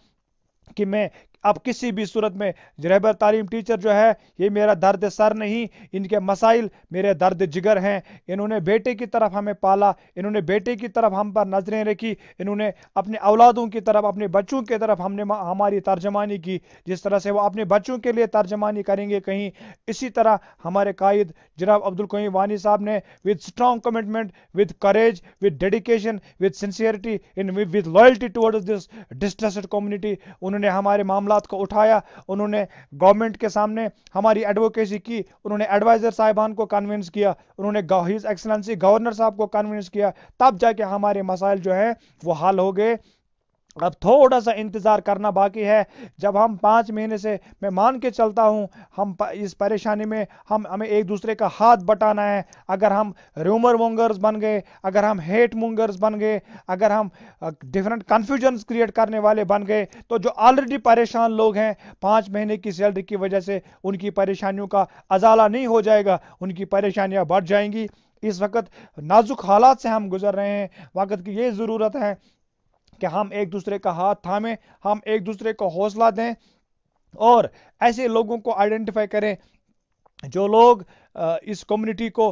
कि मैं اب کسی بھی صورت میں رہبر تعلیم ٹیچر جو ہے یہ میرا درد سر نہیں، ان کے مسائل میرے درد جگر ہیں. انہوں نے بیٹے کی طرف ہمیں پالا، انہوں نے بیٹے کی طرف ہم پر نظریں رکھی، انہوں نے اپنے اولادوں کی طرف، اپنے بچوں کی طرف ہماری ترجمانی کی. جس طرح سے وہ اپنے بچوں کے لیے ترجمانی کریں گے کہیں، اسی طرح ہمارے قائد جناب عبدالقیوم وانی صاحب نے with strong commitment, with courage, with dedication, with sincerity, with loyalty towards this distressed community، انہوں نے ہمارے معاملات کو اٹھایا، انہوں نے گورنمنٹ کے سامنے ہماری ایڈوکیسی کی، انہوں نے ایڈوائزر صاحبان کو کنونس کیا، انہوں نے ہیز ایکسلنسی گورنر صاحب کو کنونس کیا، تب جا کے ہمارے مسائل جو ہیں وہ حل ہو گئے. اب تھوڑا سا انتظار کرنا باقی ہے. جب ہم 5 مہینے سے میں مان کے چلتا ہوں ہم اس پریشانی میں ہمیں ایک دوسرے کا ہاتھ بٹانا ہے. اگر ہم رومر مونگرز بن گئے، اگر ہم ہیٹ مونگرز بن گئے، اگر ہم ڈیفرنٹ کنفیوژنز کریٹ کرنے والے بن گئے، تو جو آلریڈی پریشان لوگ ہیں 5 مہینے کی سیلری کی وجہ سے ان کی پریشانیوں کا ازالہ نہیں ہو جائے گا، ان کی پریشانیاں بڑھ جائیں گی. اس وقت نازک حالات سے ہم گزر رہے ہیں. وقت کی یہ ضرورت ہے کہ ہم ایک دوسرے کا ہاتھ تھامیں، ہم ایک دوسرے کو حوصلہ دیں، اور ایسے لوگوں کو آئیڈینٹیفائی کریں جو لوگ اس کمیونٹی کو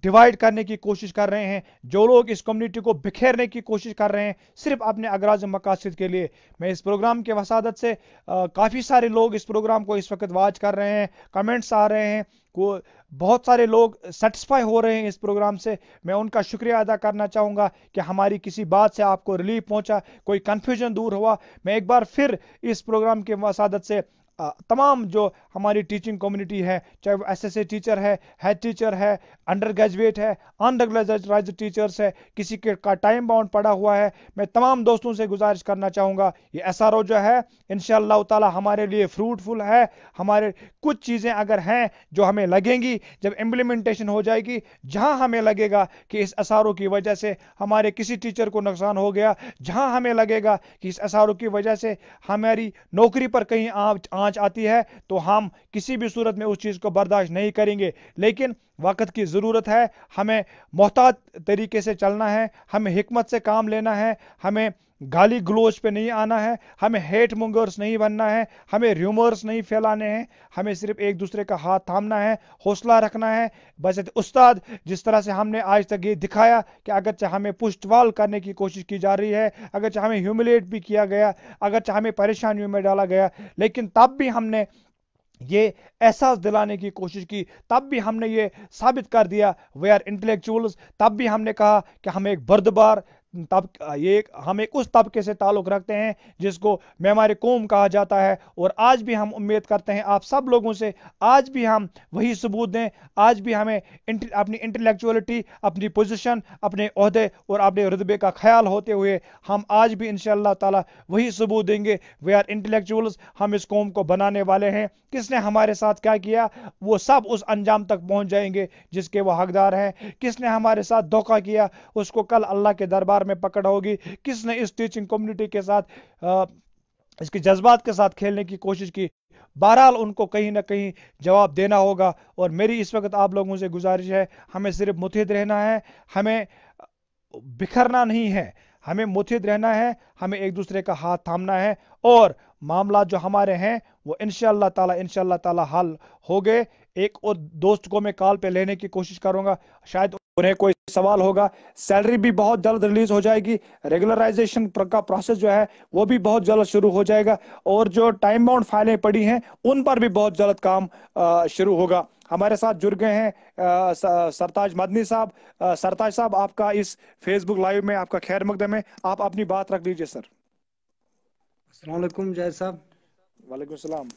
ڈیوائیڈ کرنے کی کوشش کر رہے ہیں، جو لوگ اس کمیونٹی کو بکھیرنے کی کوشش کر رہے ہیں صرف اپنے اغراض مقاصد کے لیے. میں اس پروگرام کے وسادت سے کافی سارے لوگ اس پروگرام کو اس وقت واچ کر رہے ہیں، کمنٹس آ رہے ہیں، بہت سارے لوگ سیٹسفائی ہو رہے ہیں اس پروگرام سے. میں ان کا شکریہ ادا کرنا چاہوں گا کہ ہماری کسی بات سے آپ کو ریلیف پہنچا، کوئی کنفیوژن دور ہوا. میں ایک بار پھر اس پروگرام کے وسادت سے تمام جو ہماری ٹیچنگ کمیونٹی ہے، چاہے وہ ایس ایس اے ٹیچر ہے، ہیڈ ٹیچر ہے، انڈر گریجویٹ ہے، انڈر گریجویٹ ٹیچرس ہے، کسی کے کا ٹائم باؤنڈ پڑا ہوا ہے، میں تمام دوستوں سے گزارش کرنا چاہوں گا یہ ایس آر او جو ہے انشاءاللہ تعالی ہمارے لیے فروٹفل ہے. ہمارے کچھ چیزیں اگر ہیں جو ہمیں لگیں گی، جب امپلیمنٹیشن ہو جائے گی، جہاں ہمیں لگے گا کہ اس ایس آر او کی وجہ سے ہمارے کسی ٹیچر کو نقصان ہو گیا، جہاں ہمیں لگے گا کہ اس ایس آر او کی وجہ سے ہماری نوکری پر کہیں آنچ آتی ہے، تو ہم کسی بھی صورت میں اس چیز کو برداشت نہیں کریں گے. لیکن وقت کی ضرورت ہے، ہمیں محتاط طریقے سے چلنا ہے، ہمیں حکمت سے کام لینا ہے، ہمیں گالی گلوچ پہ نہیں آنا ہے، ہمیں ہیٹ مونگرز نہیں بننا ہے، ہمیں ریومرز نہیں پھیلانے ہیں، ہمیں صرف ایک دوسرے کا ہاتھ تھامنا ہے، حوصلہ رکھنا ہے. بس استاد جس طرح سے ہم نے آج تک یہ دکھایا کہ اگرچہ ہمیں پشت وال کرنے کی کوشش کی جا رہی ہے، اگرچہ ہمیں ہیوملیٹ بھی کیا گیا، اگرچہ ہمیں پریشانیوں میں ڈالا گیا، لیکن تب بھی ہم نے یہ احساس دلانے کی کوشش کی، تب بھی ہم نے یہ ثابت کر دیا وی آر انٹلیکچوئلز. تب بھی ہم نے کہا کہ ہم ایک بردبار ہم ایک اس طبقے سے تعلق رکھتے ہیں جس کو معمار قوم کہا جاتا ہے. اور آج بھی ہم امید کرتے ہیں آپ سب لوگوں سے، آج بھی ہم وہی ثبوت دیں، آج بھی ہمیں اپنی انٹلیکچوئلٹی، اپنی پوزیشن، اپنے عہدے اور اپنے رتبے کا خیال ہوتے ہوئے ہم آج بھی انشاءاللہ تعالی وہی ثبوت دیں گے. وی آر انٹلیکچوئلز، ہم اس قوم کو بنانے والے ہیں. کس نے ہمارے ساتھ کیا کیا وہ سب اس انجام تک پہنچ جائیں گے جس کے وہ حقدار ہیں. کس نے ہمارے ساتھ دھوکہ کیا اس کو کل اللہ کے دربار میں پکڑ ہوگی. کس نے اس ٹیچنگ کمیونٹی کے ساتھ اس کے جذبات کے ساتھ کھیلنے کی کوشش کی، بہرحال ان کو کہیں نہ کہیں جواب دینا ہوگا. اور میری اس وقت آپ لوگوں سے گزارش ہے، ہمیں صرف متحد رہنا ہے، ہمیں بکھرنا نہیں ہے، ہمیں متحد رہنا ہے، ہمیں ایک دوسرے کا ہاتھ تھامنا ہے، اور معاملات جو ہمارے ہیں وہ انشاءاللہ تعالی حل ہو گئے. ایک اور دوست کو میں کال پہ لینے کی کوشش کروں گا، شاید انہیں کوئی سوال ہوگا. سیلری بھی بہت جلد ریلیز ہو جائے گی، ریگولرائزیشن کا پروسیس جو ہے وہ بھی بہت جلد شروع ہو جائے گا، اور جو ٹائم باؤنڈ فائلیں پڑی ہیں ان پر بھی بہت جلد کام شروع ہوگا. ہمارے ساتھ جڑ گئے ہیں سرتاج مدنی صاحب. سرتاج صاحب آپ کا اس فیس بک لائیو میں آپ کا خیر مقدم ہے، آپ اپنی بات رکھ لیجیے سر. السلام علیکم جائد صاحب. وعلیکم السلام.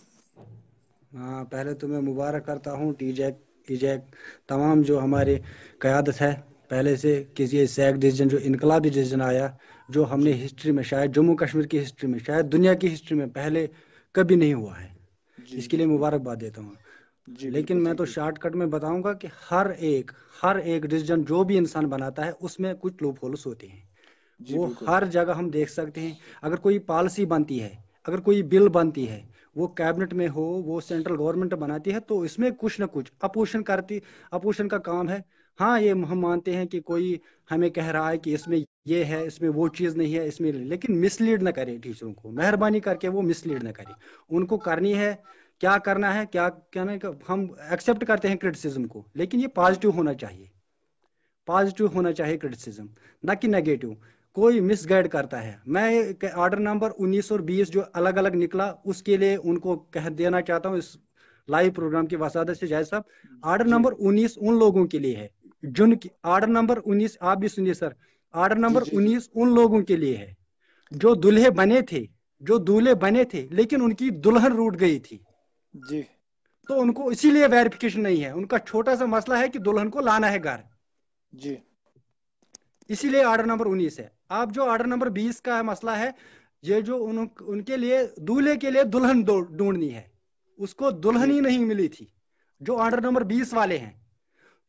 ہاں، پہلے تو میں مبارک کرتا ہوں ٹی جیک تمام جو ہمارے قیادت ہے پہلے سے کہ یہ سیک ڈیسیجن جو انقلابی ڈیسیجن آیا، جو ہم نے ہسٹری میں شاید جموں کشمیر کی ہسٹری میں، شاید دنیا کی ہسٹری میں پہلے کبھی نہیں ہوا ہے. جی اس کے جی لیے مبارکباد دیتا ہوں. جی بالکل لیکن میں تھینک تو یو. شارٹ کٹ میں بتاؤں گا کہ ہر ایک ڈیسیجن جو بھی انسان بناتا ہے اس میں کچھ لوپ ہولس ہوتے ہیں. جی وہ بالکل. ہر جگہ ہم دیکھ سکتے ہیں. اگر کوئی پالیسی بنتی ہے، اگر کوئی بل بنتی ہے، وہ کیبنٹ میں ہو، وہ سینٹرل گورنمنٹ بناتی ہے، تو اس میں کچھ نہ کچھ اپوزیشن کا کام ہے. ہاں، یہ ہم مانتے ہیں کہ کوئی ہمیں کہہ رہا ہے کہ اس میں یہ ہے اس میں وہ چیز نہیں ہے اس میں, لیکن مس لیڈ نہ کرے ٹیچروں کو, مہربانی کر کے وہ مس لیڈ نہ کرے. ان کو کرنی ہے کیا کرنا ہے, کیا کہنا ہے, ہم ایکسیپٹ کرتے ہیں کرٹیسزم کو, لیکن یہ پازیٹیو ہونا چاہیے, پازیٹیو ہونا چاہیے کرٹیسزم, نہ کہ نیگیٹو. کوئی مس گائڈ کرتا ہے. میں آرڈر نمبر 19 اور 20 جو الگ الگ نکلا اس کے لیے ان کو کہہ دینا چاہتا ہوں اس لائیو پروگرام کی وسادت سے جائز صاحب, آرڈر جی نمبر 19 ان لوگوں کے لیے ہے جن کی, آرڈر نمبر 19 آپ بھی سنیے سر, آرڈر جی نمبر جی جی 19 ان لوگوں کے لیے ہے جو دلہے بنے تھے, جو دولہے بنے تھے لیکن ان کی دلہن روٹ گئی تھی, جی تو ان کو اسی لیے ویریفیکیشن نہیں ہے. ان کا چھوٹا سا مسئلہ ہے کہ دلہن کو لانا ہے گھر, جی اسی لیے آرڈر نمبر 19 ہے. آپ جو آرڈر نمبر 20 کا مسئلہ ہے, یہ جو ان کے لیے دولہے کے لیے دلہن ڈھونڈنی ہے, اس کو دلہن جی ہی نہیں ملی تھی, جو آرڈر نمبر 20 والے ہیں.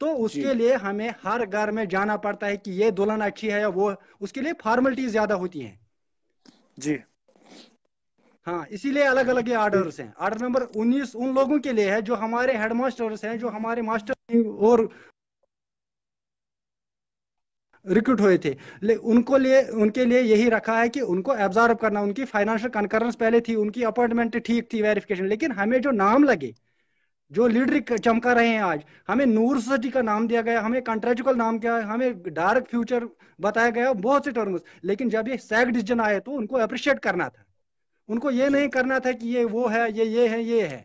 تو اس جی کے لیے ہمیں ہر گھر میں جانا پڑتا ہے کہ یہ دلہن اچھی ہے یا وہ, اس کے لیے فارملٹیز زیادہ ہوتی ہیں. جی ہاں, اسی لیے الگ الگ یہ جی آرڈرس ہیں. آرڈر نمبر 19 ان لوگوں کے لیے ہے جو ہمارے ہیڈ ماسٹرس ہیں, جو ہمارے ماسٹر اور ریکروٹ ہوئے تھے. ان کے لیے یہی رکھا ہے کہ ان کو ایبزارو کرنا, ان کی فائنانشل کنکرنس پہلے تھی, ان کی اپوائنٹمنٹ ٹھیک تھی, ویریفیکیشن, لیکن ہمیں جو نام لگے, جو لیڈر چمکا رہے ہیں آج, ہمیں نور سوسائٹی کا نام دیا گیا, ہمیں کنٹریکچوئل نام کیا, ہمیں ڈائریکٹ فیوچر بتایا گیا, بہت سے ٹرمز, لیکن جب یہ سیگ ڈیسیجن آئے تو ان کو اپریشیٹ کرنا تھا, ان کو یہ جی نہیں کرنا تھا کہ یہ وہ ہے, یہ ہے, یہ ہے.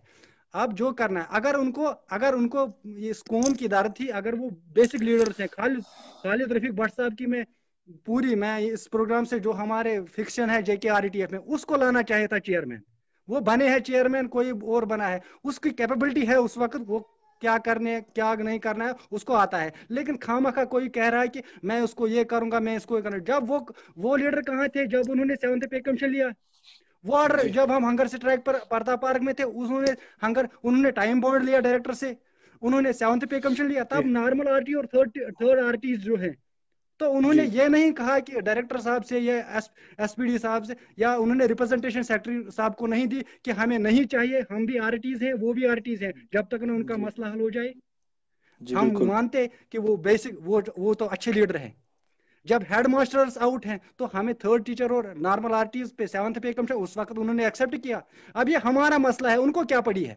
اب جو کرنا ہے, اگر ان کو اس قوم کی دارد تھی, اگر وہ بیسک لیڈرز ہیں, خالد رفیق بٹ صاحب کی میں اس پروگرام سے جو ہمارے فکشن ہے JKRETF میں, اس کو لانا چاہے تھا چیئرمین. وہ بنے ہیں چیئرمین, کوئی اور بنا ہے, اس کی کیپیبلٹی ہے اس وقت, وہ کیا کرنے کیا نہیں کرنا ہے اس کو آتا ہے. لیکن خواہ کوئی کہہ رہا ہے کہ میں اس کو یہ کروں گا, میں اس کو یہ کروں گا. جب وہ لیڈر کہاں تھے جب انہوں نے 7th پے کمیشن لیا؟ وہ آرڈر جی جب ہم ہنگر اسٹرائک پر پرتا پارک میں تھے, انہوں نے ٹائم بانڈ لیا ڈائریکٹر سے, انہوں نے 7th پے کمیشن لیا. جی تب نارمل RT اور تھرڈ RT جو ہیں, تو انہوں نے جی یہ نہیں کہا کہ ڈائریکٹر صاحب سے, یہ SPD صاحب سے, یا انہوں نے ریپرزنٹیشن سیکرٹری صاحب کو نہیں دی کہ ہمیں نہیں چاہیے, ہم بھی RTs ہیں, وہ بھی RTs ہیں, جب تک ان کا جی مسئلہ حل ہو جائے. جی ہم بالکل مانتے کہ وہ بیسک وہ تو اچھے لیڈر ہیں. جب ہیڈ ماسٹرز آؤٹ ہیں تو ہمیں تھرڈ ٹیچر اور نارمل RTs پہ 7th پے کمیشن اس وقت انہوں نے ایکسیپٹ کیا. اب یہ ہمارا مسئلہ ہے, ان کو کیا پڑی ہے؟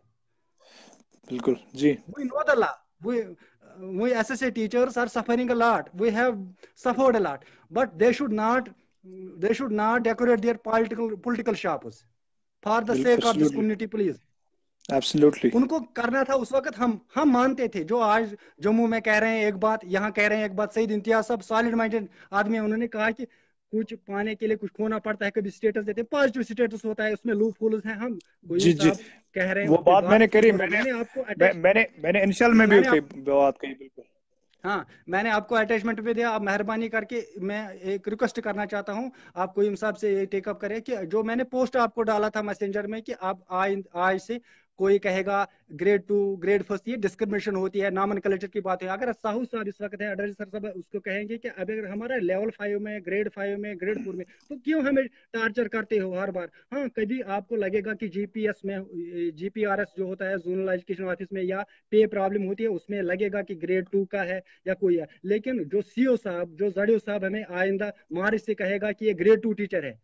بالکل. جی We know the law. We SSA teachers are suffering a lot. We have suffered a lot, but they should not decorate their political shops for the بالکل sake of this absolutely community, please. Absolutely ان کو کرنا تھا اس وقت, ہم مانتے تھے. جو آج جموں میں کہہ رہے ہیں ایک بات, یہاں کہہ رہے ہیں ایک بات. سعید امتیاز صاحب سالڈ مائنڈڈ آدمی ہیں, انہوں نے کہا کہ کچھ پانے کے لیے کچھ کھونا پڑتا ہے, کبھی اسٹیٹس دیتے ہیں, پازیٹیو اسٹیٹس ہوتا ہے, اس میں لوپ ہولز ہیں. ہم کوئی جی جی صاحب کہہ رہے ہیں, وہ اس پہ بات میں بات نے ٹھیک کری, ہونا چاہیے. میں نے انشل میں بھی میں نے آپ بات کہی. بالکل. ہاں, میں نے آپ کو اٹیچمنٹ پہ دیا. آپ مہربانی کر کے, میں ایک ریکویسٹ کرنا چاہتا ہوں, آپ کوئی صاحب سے ٹیک اپ کرے کہ جو میں نے پوسٹ آپ کو ڈالا تھا میسنجر میں, کہ آپ آج سے کوئی کہے گا گریڈ 2 گریڈ 1 یہ ڈسکرمنیشن ہوتی ہے, نامن کلچر کی بات ہے. اگر ساہو صاحب اس وقت ہے, اڈر سر صاحب, اس کو کہیں گے کہ اب اگر ہمارا لیول 5 میں, گریڈ 5 میں, گریڈ 4 میں, تو کیوں ہمیں ٹارچر کرتے ہو ہر بار؟ ہاں, کبھی آپ کو لگے گا کہ GPS میں, GPRS جو ہوتا ہے زونل ایجوکیشن آفس میں, یا پے پرابلم ہوتی ہے اس میں لگے گا کہ گریڈ 2 کا ہے یا کوئی ہے. لیکن جو CO صاحب, جو زڑیو صاحب ہمیں آئندہ مارچ سے کہے گا کہ یہ گریڈ 2 ٹیچر ہے,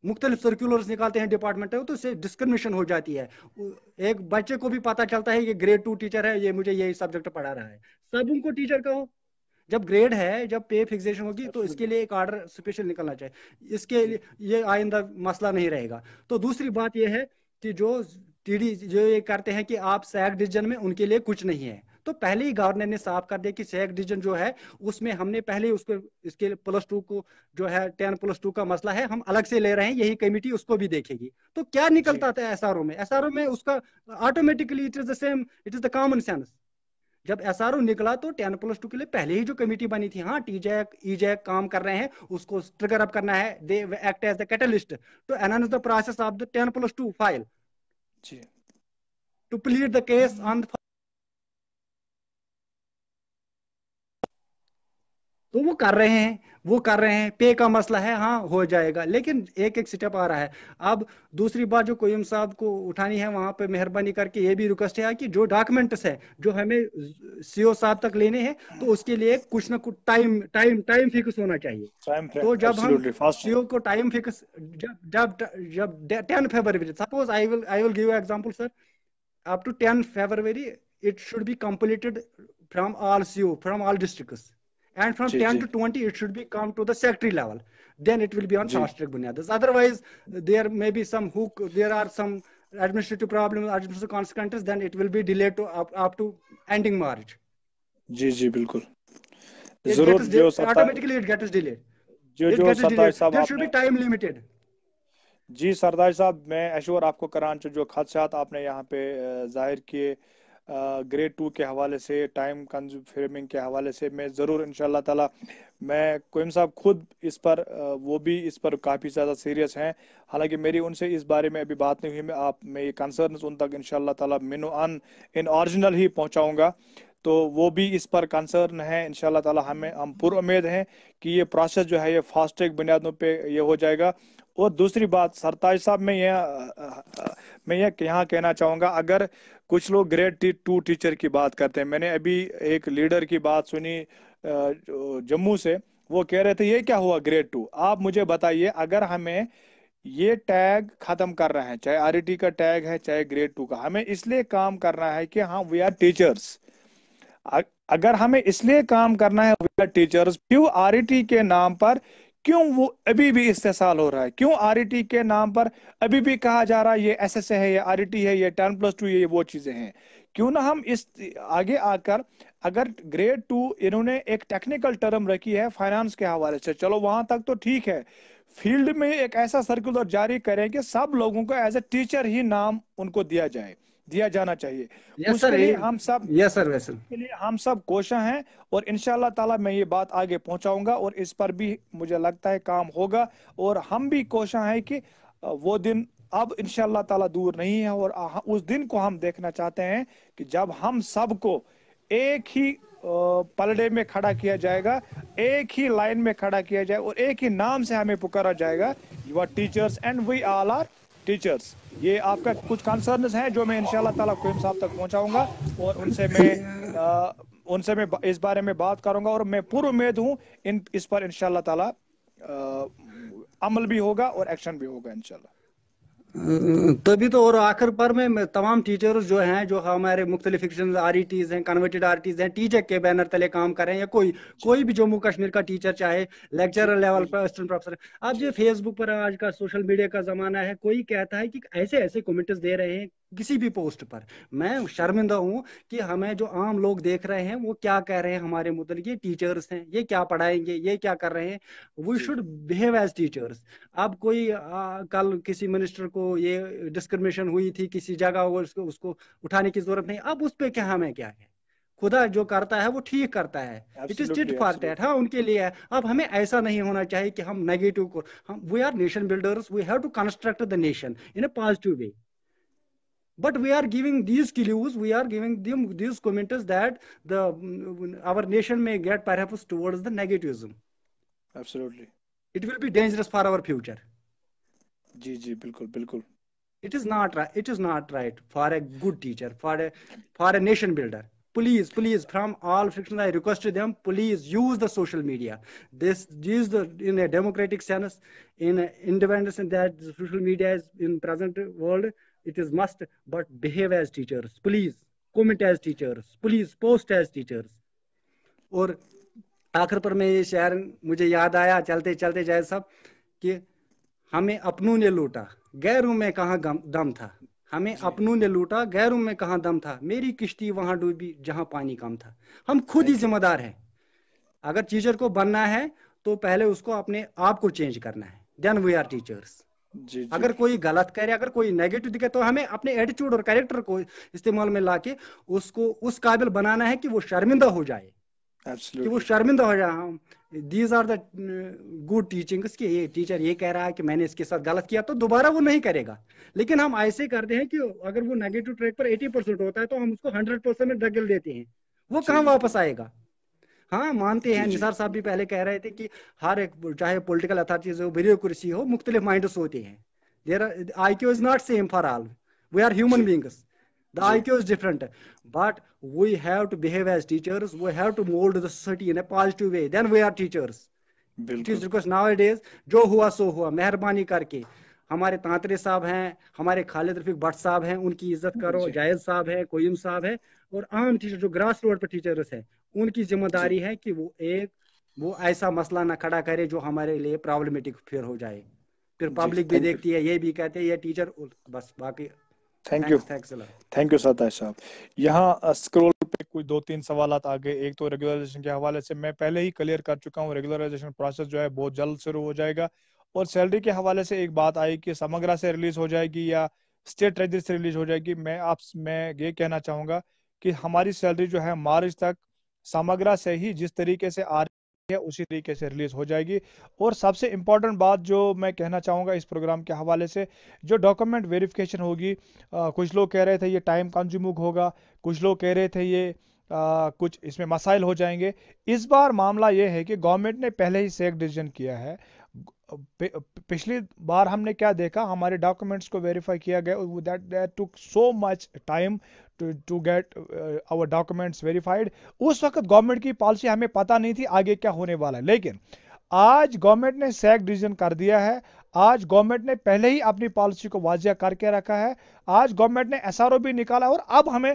مختلف سرکولرز نکالتے ہیں ڈپارٹمنٹ, تو اس سے ڈسکرمنیشن ہو جاتی ہے. ایک بچے کو بھی پتا چلتا ہے یہ گریڈ 2 ٹیچر ہے, یہ مجھے یہی سبجیکٹ پڑھا رہا ہے. سب ان کو ٹیچر کہو. جب گریڈ ہے, جب پے فکسیشن ہوگی, تو اس کے لیے ایک آرڈر اسپیشل نکلنا چاہیے. اس کے جی لیے یہ آئندہ مسئلہ نہیں رہے گا. تو دوسری بات یہ ہے کہ جو TD جو یہ کرتے ہیں کہ آپ سیگ ڈیسیجن میں, ان کے لیے کچھ نہیں ہے. تو پہلے ہی گورنر نے صاف کر دیا کہ سیگ ڈیسیجن جو ہے اس میں ہم نے پہلے اس کے +2 کو جو ہے 10+2 کا مسئلہ ہے, ہم الگ سے لے رہے ہیں, یہی کمیٹی اس کو بھی دیکھے گی. تو کیا جی نکلتا تھا SRO میں؟ SRO میں اس کا automatically it is the same, it is the common sense. جب SRO نکلا تو 10+2 کے لیے پہلے ہی جو کمیٹی بنی تھی, ہاں TJAC EJAC کام کر رہے ہیں, اس کو ٹریگر اپ کرنا ہے. They act as the catalyst to enhance the process of the 10+2 file, جی to plead the case on. تو وہ کر رہے ہیں, وہ کر رہے ہیں, پے کا مسئلہ ہے, ہاں ہو جائے گا, لیکن ایک ایک سٹیپ آ رہا ہے. اب دوسری بات جو قیوم صاحب کو اٹھانی ہے, وہاں پہ مہربانی کر کے یہ بھی ریکویسٹ ہے کہ جو ڈاکومنٹس ہے جو ہمیں سی او صاحب تک لینے ہیں, تو اس کے لیے کچھ نہ کچھ ٹائم فکس ہونا چاہیے. تو جب ہم ایبسلیوٹلی فاسٹ. سی او کو ٹائم فکس, جب 10 February, suppose I will give example sir, up to 10 February, it should be completed from all CO, from all districts. And from جی 10 جی to 20, it should be come to the secretary level. Then it will be on جی fast track bunyadas. Otherwise, there may be some there are some administrative problems, administrative consequences, then it will be delayed to up to ending March. جی جی بالکل It ضرور. gets جو ستا automatically it gets delayed. It جو gets سرتاج delayed. صاحب There آپ should نے, be time limited. جی سردار صاحب میں ایشور آپ کو کران جو خدشات آپ نے یہاں پہ ظاہر کیے گریڈ 2 کے حوالے سے, ٹائم کنزیومنگ کے حوالے سے, میں ضرور انشاءاللہ تعالی, میں قیوم صاحب خود اس پر وہ بھی اس پر کافی زیادہ سیریس ہیں, حالانکہ میری ان سے اس بارے میں ابھی بات نہیں ہوئی, میں یہ کنسرنز ان تک انشاءاللہ تعالی منو ان اوریجنل ہی پہنچاؤں گا, تو وہ بھی اس پر کنسرن ہے انشاءاللہ تعالی. ہم پر امید ہیں کہ یہ پروسیس جو ہے یہ فاسٹ ٹریک بنیادوں پہ یہ ہو جائے گا. اور دوسری بات سرتاج صاحب, میں یہ یہاں کہنا چاہوں گا, اگر کچھ لوگ گریڈ 2 ٹیچر کی بات کرتے ہیں, میں نے ابھی ایک لیڈر کی بات سنی جموں سے, وہ کہہ رہے تھے یہ کیا ہوا گریڈ 2. آپ مجھے بتائیے, اگر ہمیں یہ ٹیگ ختم کر رہے ہیں, چاہے آر ای ٹی کا ٹیگ ہے چاہے گریڈ 2 کا, ہمیں اس لیے کام کرنا ہے کہ ہاں وی آر ٹیچرس. اگر ہمیں اس لیے کام کرنا ہے وی آر ٹیچرس, کیوں آر ای ٹی کے نام پر کیوں وہ ابھی بھی استحصال ہو رہا ہے, کیوں آر ای ٹی کے نام پر ابھی بھی کہا جا رہا ہے یہ ایس ایس ہے, یہ آر ای ٹی ہے, یہ 10+2 یہ وہ چیزیں ہیں. کیوں نہ ہم اس آگے آ کر, اگر گریڈ 2 انہوں نے ایک ٹیکنیکل ٹرم رکھی ہے فائنانس کے حوالے سے, چلو وہاں تک تو ٹھیک ہے, فیلڈ میں ایک ایسا سرکولر جاری کریں کہ سب لوگوں کو ایز اے ٹیچر ہی نام ان کو دیا جانا چاہیے. Yes اس sir. کے لیے ہم سب Yes sir, Vaisal. کے لیے ہم سب کوشاں ہیں, اور انشاءاللہ تعالی میں یہ بات آگے پہنچاؤں گا, اور اس پر بھی مجھے لگتا ہے کام ہوگا, اور ہم بھی کوشاں ہیں کہ وہ دن اب انشاءاللہ تعالی دور نہیں ہے, اور اس دن کو ہم دیکھنا چاہتے ہیں کہ جب ہم سب کو ایک ہی پلڑے میں کھڑا کیا جائے گا, ایک ہی لائن میں کھڑا کیا جائے, اور ایک ہی نام سے ہمیں پکارا جائے گا, you are teachers and we all are teachers. یہ آپ کا کچھ کنسرنز ہیں جو میں انشاءاللہ تعالی قیوم صاحب تک پہنچاؤں گا, اور ان سے میں اس بارے میں بات کروں گا, اور میں پر امید ہوں اس پر انشاءاللہ تعالی عمل بھی ہوگا اور ایکشن بھی ہوگا انشاءاللہ. تبھی تو, اور آخر پر میں تمام ٹیچرز جو ہیں جو ہمارے مختلف فکشنز آر ای ٹیز ہیں, کنورٹڈ آر ٹیز ہیں, ٹیچر کے بینر تلے کام کر رہے ہیں, یا کوئی بھی جموں کشمیر کا ٹیچر, چاہے لیکچرر لیول پر اسسٹنٹ پروفیسر. اب جو فیس بک پر آج کا سوشل میڈیا کا زمانہ ہے, کوئی کہتا ہے کہ ایسے کمنٹس دے رہے ہیں کسی بھی پوسٹ پر. میں شرمندہ ہوں کہ ہمیں جو عام لوگ دیکھ رہے ہیں وہ کیا کہہ رہے ہیں ہمارے متعلق, یہ ٹیچرز ہیں, یہ کیا پڑھائیں گے, یہ کیا کر رہے ہیں. We should behave as teachers. اب کوئی کل کسی منسٹر کو یہ ڈسکرمنیشن ہوئی تھی کسی جگہ, اس کو اٹھانے کی ضرورت نہیں. اب اس پہ کیا ہمیں کیا ہے, خدا جو کرتا ہے وہ ٹھیک کرتا ہے. It is tit for tat, ہاں ان کے لیے ہے. اب ہمیں ایسا نہیں ہونا چاہیے کہ ہم نیگیٹو کو, we are nation builders, we have to construct the nation in a positive way. But we are giving these clues, we are giving them these comments that our nation may get perhaps towards the negativism. Absolutely. It will be dangerous for our future. جی بالکل. It is not right. It is not right for a good teacher, for a nation builder. Please, from all frictions, I request them, please use the social media. Use in a democratic sense, in independence, in that social media is in present world. It is must, but behave as teachers. Please comment as teachers. Please post as teachers. اور آخر پر میں یہ شعر مجھے یاد آیا چلتے چلتے جائے صاحب, کہ ہمیں اپنوں نے لوٹا غیروں میں کہاں دم تھا. ہمیں اپنوں نے لوٹا غیروں میں کہاں دم تھا, میری کشتی وہاں ڈوبی جہاں پانی کم تھا. ہم خود ہی ذمہ دار ہیں. اگر ٹیچر کو بننا ہے تو پہلے اس کو اپنے آپ کو چینج کرنا ہے. دین وی آر ٹیچرس. اگر کوئی غلط کرے, اگر کوئی نیگیٹو دکھے, تو ہمیں اپنے ایٹیٹیوڈ اور کریکٹر کو استعمال میں لا کے اس کو اس قابل بنانا ہے کہ وہ شرمندہ ہو جائے, کہ وہ شرمندہ ہو جائے. These are the good teachings, کہ یہ ٹیچر یہ کہہ رہا ہے کہ میں نے اس کے ساتھ غلط کیا, تو دوبارہ وہ نہیں کرے گا. لیکن ہم ایسے کرتے ہیں کہ اگر وہ نیگیٹو ٹریک پر 80% ہوتا ہے تو ہم اس کو 100% میں ڈھکیل دیتے ہیں. وہ کہاں واپس آئے گا. हाँ मानते हैं, जी जी निसार साहब भी पहले कह रहे थे कि हर एक, चाहे पॉलिटिकल अथॉरिटीज हो, ब्यूरोक्रेसी हो, मुख्तलिफ माइंड्स होते हैं. Their IQ is not same for all. We are human जी beings. The जी IQ is different, but we have to behave as teachers. We have to mold the society in a positive way. Then we are teachers. It is बिल्कुल because nowadays जो हुआ सो हुआ, मेहरबानी करके हमारे तांतरे साहब हैं, हमारे खालिद रफीक भट्ट साहब हैं, उनकी इज्जत करो, जी जायद साहब हैं, कोयम साहब हैं, और आम टीचर जो ग्रास रोड पर टीचर्स हैं, उनकी जी जिम्मेदारी है कि वो ऐसा मसला ना खड़ा करे जो हमारे लिए प्रॉब्लमेटिक फिर हो जाए. फिर जी पब्लिक भी थैंक यू देखती है, ये भी कहते हैं ये टीचर, बस बाकी. Thank you thanks thanks a lot. Thank you सताश साहब. यहाँ स्क्रॉल पे कुछ 2-3 सवालात आ गए. एक तो रेगुलराइजेशन के हवाले से मैं पहले ही क्लियर कर चुका हूँ. रेगुलराइजेशन प्रोसेस जो है बहुत जल्द शुरू हो जाएगा. और सैलरी के हवाले से एक बात आई कि समग्रा से रिलीज हो जाएगी या स्टेट ट्रेजरी से रिलीज हो जाएगी. मैं ये कहना चाहूंगा कि हमारी सैलरी जो है मार्च तक समग्रा से ही जिस तरीके से आ रही है उसी तरीके से रिलीज हो जाएगी. और सबसे इम्पोर्टेंट बात जो मैं कहना चाहूंगा इस प्रोग्राम के हवाले से, जो डॉक्यूमेंट वेरिफिकेशन होगी, कुछ लोग कह रहे थे ये टाइम कंज्यूमिंग होगा, कुछ लोग कह रहे थे ये कुछ इसमें मसाइल हो जाएंगे. इस बार मामला ये है कि गवर्नमेंट ने पहले ही सेक डिसीजन किया है. पिछली बार हमने क्या देखा, हमारे डॉक्यूमेंट्स को वेरीफाई किया गया, that took so much time to get our documents verified. उस वक्त गवर्नमेंट की पॉलिसी हमें पता नहीं थी आगे क्या होने वाला है. लेकिन आज गवर्नमेंट ने सेक डिसीजन कर दिया है. आज गवर्नमेंट ने पहले ही अपनी पॉलिसी को वाजिया करके रखा है. आज गवर्नमेंट ने SRO भी निकाला और अब हमें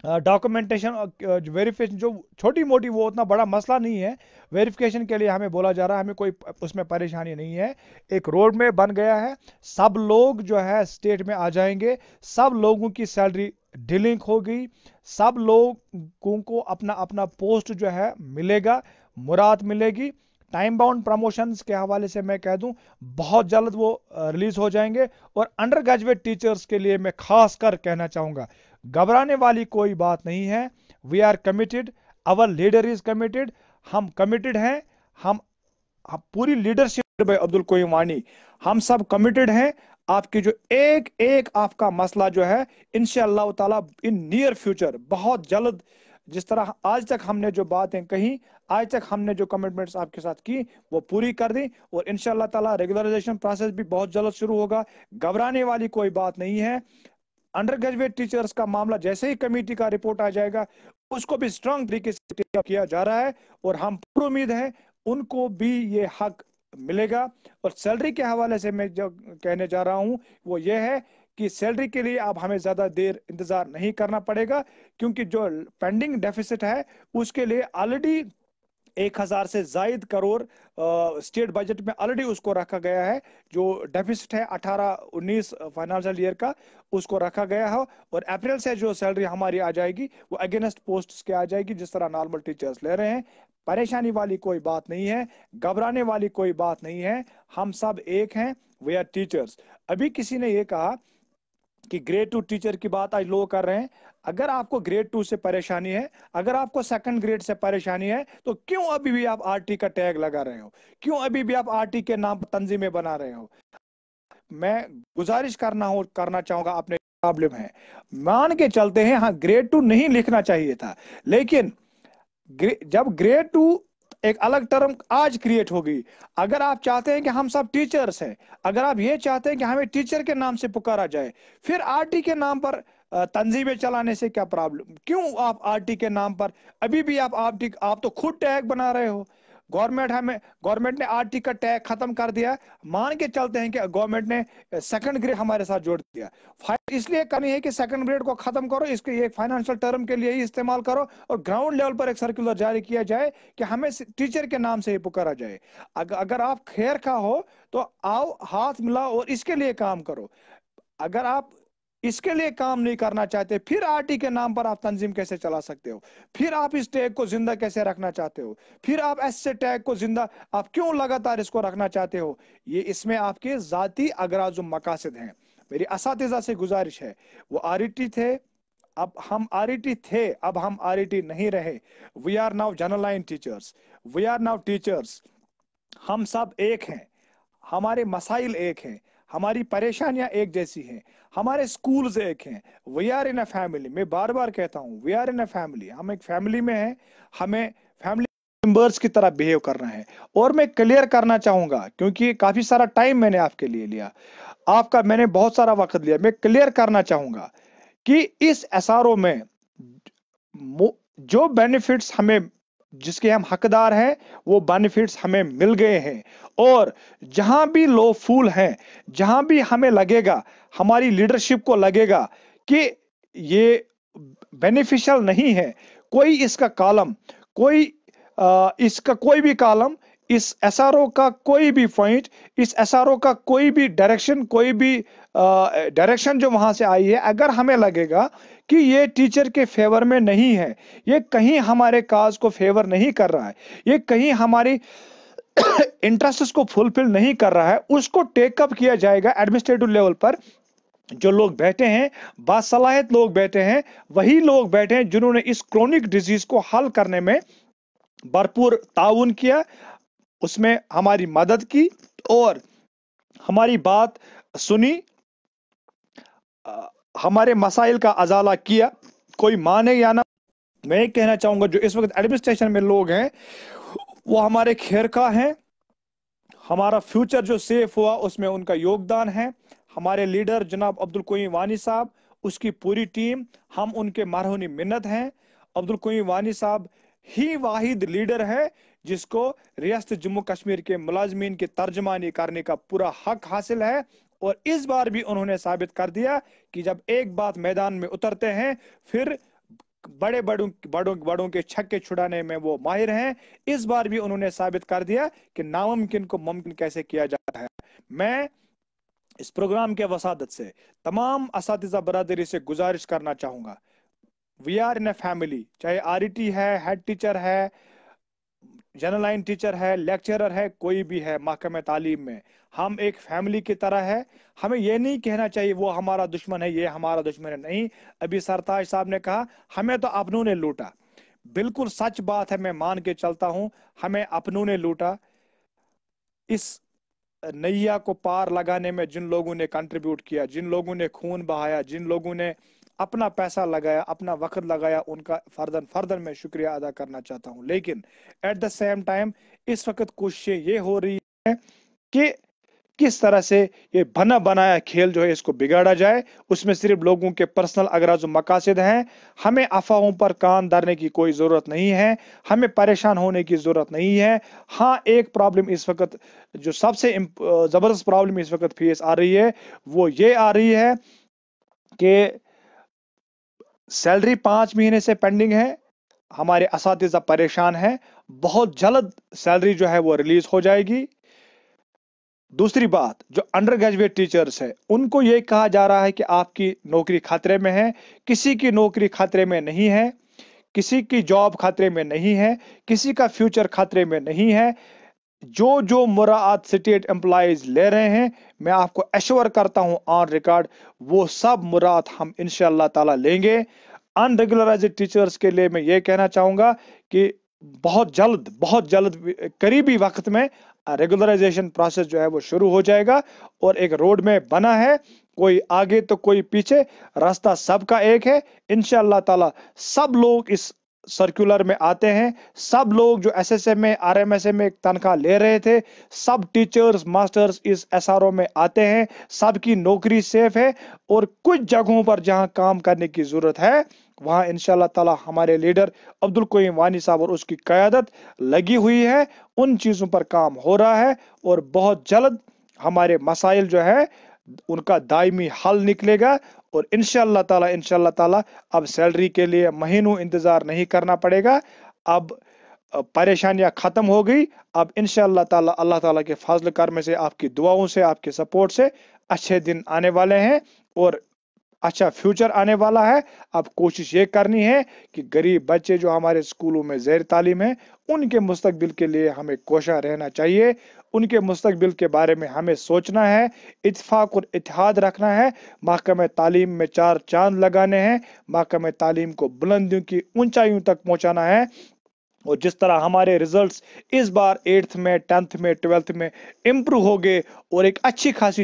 डॉक्यूमेंटेशन वेरिफिकेशन जो छोटी मोटी वो उतना बड़ा मसला नहीं है. वेरिफिकेशन के लिए हमें बोला जा रहा है, हमें कोई उसमें परेशानी नहीं है. एक रोड में बन गया है, सब लोग जो है स्टेट में आ जाएंगे, सब लोगों की सैलरी डिलिंक होगी, सब लोगों को अपना अपना पोस्ट जो है मिलेगा, मुराद मिलेगी. टाइम बाउंड प्रमोशंस के हवाले से मैं कह दूं बहुत जल्द वो रिलीज हो जाएंगे. और अंडर ग्रेजुएट टीचर्स के लिए मैं खास कर कहना चाहूंगा, घबराने वाली कोई बात नहीं है. We are committed, our leader is committed. हम कमिटेड हैं, हम पूरी लीडरशिप भाई अब्दुल कोयम वानी, हम सब कमिटेड हैं. आपकी जो एक एक आपका मसला जो है इंशाअल्लाह ताला इन नियर फ्यूचर बहुत जल्द, जिस तरह आज तक हमने जो बातें कही, आज तक हमने जो कमिटमेंट्स आपके साथ की वो पूरी कर दी. और इंशाअल्लाह ताला रेगुलराइजेशन प्रोसेस भी बहुत जल्द शुरू होगा. घबराने वाली कोई बात नहीं है. अंडर ग्रेजुएट टीचर्स का मामला जैसे ही कमेटी का रिपोर्ट आ जाएगा उसको भी स्ट्रांग तरीके से टेक किया जा रहा है और हम पूरी उम्मीद है उनको भी ये हक मिलेगा. और सैलरी के हवाले से मैं जो कहने जा रहा हूं वो ये है कि सैलरी के लिए अब हमें ज्यादा देर इंतजार नहीं करना पड़ेगा, क्योंकि जो पेंडिंग डेफिसिट है उसके लिए ऑलरेडी 1000 से जायद करोड़ स्टेट बजट में ऑलरेडी उसको रखा गया है. जो डेफिसिट है 18-19 फाइनेंशियल ईयर का उसको रखा गया है. और अप्रैल से जो सैलरी हमारी आ जाएगी वो अगेंस्ट पोस्ट्स के आ जाएगी जिस तरह नॉर्मल टीचर्स ले रहे हैं. परेशानी वाली कोई बात नहीं है, घबराने वाली कोई बात नहीं है. हम सब एक हैं, वी आर टीचर्स. अभी किसी ने ये कहा कि ग्रेड 2 टीचर की बात आज लोग कर रहे हैं. अगर आपको ग्रेड 2 से परेशानी है, अगर आपको सेकंड ग्रेड से परेशानी है, तो क्यों अभी भी आप RT का टैग लगा रहे हो, क्यों अभी भी आप RT के नाम पर तंजीमें बना रहे हो. मैं गुजारिश करना चाहूंगा, अपने प्रॉब्लम है मान के चलते हैं. हाँ ग्रेड 2 नहीं लिखना चाहिए था, लेकिन जब ग्रेड 2 एक अलग टर्म आज क्रिएट होगी. अगर आप चाहते हैं कि हम सब टीचर्स हैं, अगर आप ये चाहते हैं कि हमें टीचर के नाम से पुकारा जाए, फिर RT के नाम पर तंजीमें चलाने से क्या प्रॉब्लम. क्यों आप RT के नाम पर अभी भी आप तो खुद टैग बना रहे हो. गवर्नमेंट ने RT का टैग खत्म कर दिया. मान के चलते हैं कि गवर्नमेंट ने सेकंड ग्रेड हमारे साथ जोड़ दिया. फाइट इसलिए करनी है कि सेकंड ग्रेड को खत्म करो, इसके एक फाइनेंशियल टर्म के लिए ही इस्तेमाल करो और ग्राउंड लेवल पर एक सर्कुलर जारी किया जाए कि हमें टीचर के नाम से ही पुकारा जाए. अगर आप खैर खा हो तो आओ हाथ मिलाओ और इसके लिए काम करो. अगर आप इसके लिए काम नहीं करना चाहते, फिर RT के नाम पर आप तंजीम कैसे चला सकते हो, फिर आप इस टैग को जिंदा कैसे रखना चाहते हो, फिर आप ऐसे टैग को जिंदा आप क्यों लगातार इसको रखना चाहते हो. ये इसमें आपके जाती अगराज मकासद हैं. मेरी असातिज़ा से गुजारिश है, वो RT थे, अब हम RT थे, अब हम RT नहीं रहे. We are now general line teachers, we are now teachers. हम सब एक हैं, हमारे मसाइल एक हैं, हमारी परेशानियां एक जैसी हैं, हमारे स्कूल्स एक हैं. We are in a family. मैं बार बार कहता हूं we are in a family. हम एक फैमिली में हैं, हमें फैमिली मेंबर्स की तरह बिहेव करना है। और मैं क्लियर करना चाहूंगा, क्योंकि काफी सारा टाइम मैंने आपके लिए लिया, आपका मैंने बहुत सारा वक्त लिया, मैं क्लियर करना चाहूंगा कि इस एसआरओ में जो बेनिफिट्स हमें, जिसके हम हकदार हैं, वो बेनिफिट्स हमें मिल गए हैं। और जहां भी लो फूल हैं, जहां भी हमें लगेगा, हमारी लीडरशिप को लगेगा कि ये बेनिफिशियल नहीं है, कोई इसका कॉलम, इसका कोई भी कॉलम, इस एसआरओ का कोई भी पॉइंट, इस एसआरओ का कोई भी डायरेक्शन, कोई भी डायरेक्शन जो वहां से आई है, अगर हमें लगेगा कि ये टीचर के फेवर में नहीं है, ये कहीं हमारे काज को फेवर नहीं कर रहा है, ये कहीं हमारी इंटरेस्ट को फुलफिल नहीं कर रहा है, उसको टेकअप किया जाएगा एडमिनिस्ट्रेटिव लेवल पर। जो लोग बैठे हैं, बासलाहियत लोग बैठे हैं, वही लोग बैठे हैं जिन्होंने इस क्रोनिक डिजीज को हल करने में भरपूर ताउन किया, उसमें हमारी मदद की और हमारी बात सुनी, हमारे मसाइल का अजाला किया, कोई माने या ना। मैं ये कहना चाहूंगा, जो इस वक्त एडमिनिस्ट्रेशन में लोग हैं वो हमारे खैर का हैं, हमारा फ्यूचर जो सेफ हुआ उसमें उनका योगदान है। हमारे लीडर जनाब अब्दुल कोयम वानी साहब, उसकी पूरी टीम, हम उनके मारहूनी मिन्नत हैं। अब्दुल कोयम वानी साहब ही वाहिद लीडर है जिसको रियासत जम्मू कश्मीर के मुलाजमीन की तर्जमानी करने का पूरा हक हासिल है। और इस बार भी उन्होंने साबित कर दिया कि जब एक बात मैदान में उतरते हैं, फिर बड़े बड़ों बड़ों बड़ों के छक्के छुड़ाने में वो माहिर हैं। इस बार भी उन्होंने साबित कर दिया कि नामुमकिन को मुमकिन कैसे किया जाता है। मैं इस प्रोग्राम के वसादत से तमाम असातिज़ा बरादरी से गुजारिश करना चाहूंगा, we are in a family, चाहे आरईटी है, हेड टीचर है, जनरल लाइन टीचर है, लेक्चरर है, कोई भी है महकमे तालीम में, हम एक फैमिली की तरह है। हमें यह नहीं कहना चाहिए वो हमारा दुश्मन है, ये हमारा दुश्मन है, नहीं। अभी सरताज साहब ने कहा हमें तो अपनों ने लूटा, बिल्कुल सच बात है, मैं मान के चलता हूं, हमें अपनों ने लूटा। इस नैया को पार लगाने में जिन लोगों ने कंट्रीब्यूट किया, जिन लोगों ने खून बहाया, जिन लोगों ने अपना पैसा लगाया, अपना वक्त लगाया, उनका फर्दन फर्दन मैं शुक्रिया अदा करना चाहता हूं। लेकिन एट द सेम टाइम इस वक्त कोशिशें ये हो रही है कि किस तरह से ये बना बनाया खेल जो है इसको बिगाड़ा जाए, उसमें सिर्फ लोगों के पर्सनल अगराज मकासद हैं। हमें अफवाहों पर कान धरने की कोई जरूरत नहीं है, हमें परेशान होने की जरूरत नहीं है। हाँ, एक प्रॉब्लम इस वक्त, जो सबसे जबरदस्त प्रॉब्लम इस वक्त फेस आ रही है, वो ये आ रही है कि सैलरी 5 महीने से पेंडिंग है, हमारे असातिज़ा परेशान है, बहुत जल्द सैलरी जो है वो रिलीज हो जाएगी। दूसरी बात, जो अंडर ग्रेजुएट टीचर्स है, उनको ये कहा जा रहा है कि आपकी नौकरी खतरे में है। किसी की नौकरी खतरे में नहीं है, किसी की जॉब खतरे में नहीं है, किसी का फ्यूचर खतरे में नहीं है। जो जो मुराद स्टेट एम्प्लॉइज ले रहे हैं, मैं आपको एश्योर करता हूं ऑन रिकॉर्ड, वो सब मुराद हम इंशाअल्लाह ताला लेंगे। अनरेगुलराइज्ड टीचर्स के लिए मैं ये कहना चाहूंगा कि बहुत जल्द करीबी वक्त में रेगुलराइजेशन प्रोसेस जो है वो शुरू हो जाएगा और एक रोड में बना है, कोई आगे तो कोई पीछे, रास्ता सबका एक है। इंशाअल्लाह ताला सब लोग इस सर्कुलर में आते हैं, सब लोग जो एसएसएम में, आरएमएसए में तनख्वाह ले रहे थे, सब टीचर्स मास्टर्स इस एसआरओ में आते हैं, सबकी नौकरी सेफ है। और कुछ जगहों पर जहां काम करने की जरूरत है, वहां इंशाअल्लाह ताला हमारे लीडर अब्दुल कोयम वानी साहब और उसकी क़यादत लगी हुई है, उन चीजों पर काम हो रहा है और बहुत जल्द हमारे मसाइल जो है उनका दायमी हल निकलेगा। और इंशाअल्लाह ताला अब सैलरी के लिए महीनों इंतजार नहीं करना पड़ेगा, अब परेशानियां खत्म हो गई। अब इंशाअल्लाह ताला अल्लाह ताला के फजल करम से, आपकी दुआओं से, आपके सपोर्ट से अच्छे दिन आने वाले हैं और अच्छा फ्यूचर आने वाला है। अब कोशिश ये करनी है कि गरीब बच्चे जो हमारे स्कूलों में ज़ेर तालीम है, उनके मुस्तकबिल के लिए हमें कोशा रहना चाहिए, उनके मुस्तकबिल के बारे में हमें सोचना है, इत्तेफाक और इत्तेहाद रखना है, महकमे तालीम में 4 चांद लगाने हैं, महकमे तालीम को बुलंदियों की ऊंचाइयों तक पहुंचाना है। और जिस तरह हमारे रिजल्ट्स इस बार 8th में 10th में 12th में इम्प्रूव हो गए और एक अच्छी खासी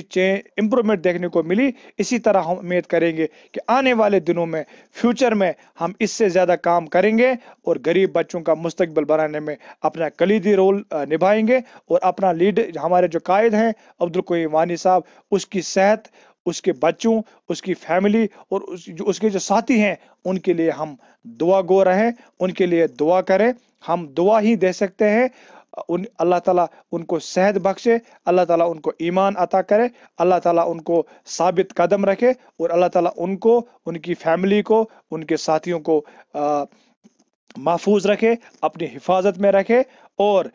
इम्प्रूवमेंट देखने को मिली, इसी तरह हम उम्मीद करेंगे कि आने वाले दिनों में फ्यूचर में हम इससे ज्यादा काम करेंगे और गरीब बच्चों का मुस्तकबिल बनाने में अपना कलीदी रोल निभाएंगे। और अपना लीडर हमारे जो कायद हैं अब्दुल कोयूम वानी साहब, उसकी सेहत, उसके बच्चों, उसकी फैमिली और उसके जो साथी हैं उनके लिए हम दुआ गो रहें, उनके लिए दुआ करें। हम दुआ ही दे सकते हैं। अल्लाह ताला उनको सेहत बख्शे, अल्लाह ताला उनको ईमान अता करे, अल्लाह ताला उनको साबित कदम रखे और अल्लाह ताला उनको, उनकी फैमिली को, उनके साथियों को महफूज रखे, अपनी हिफाजत में रखे और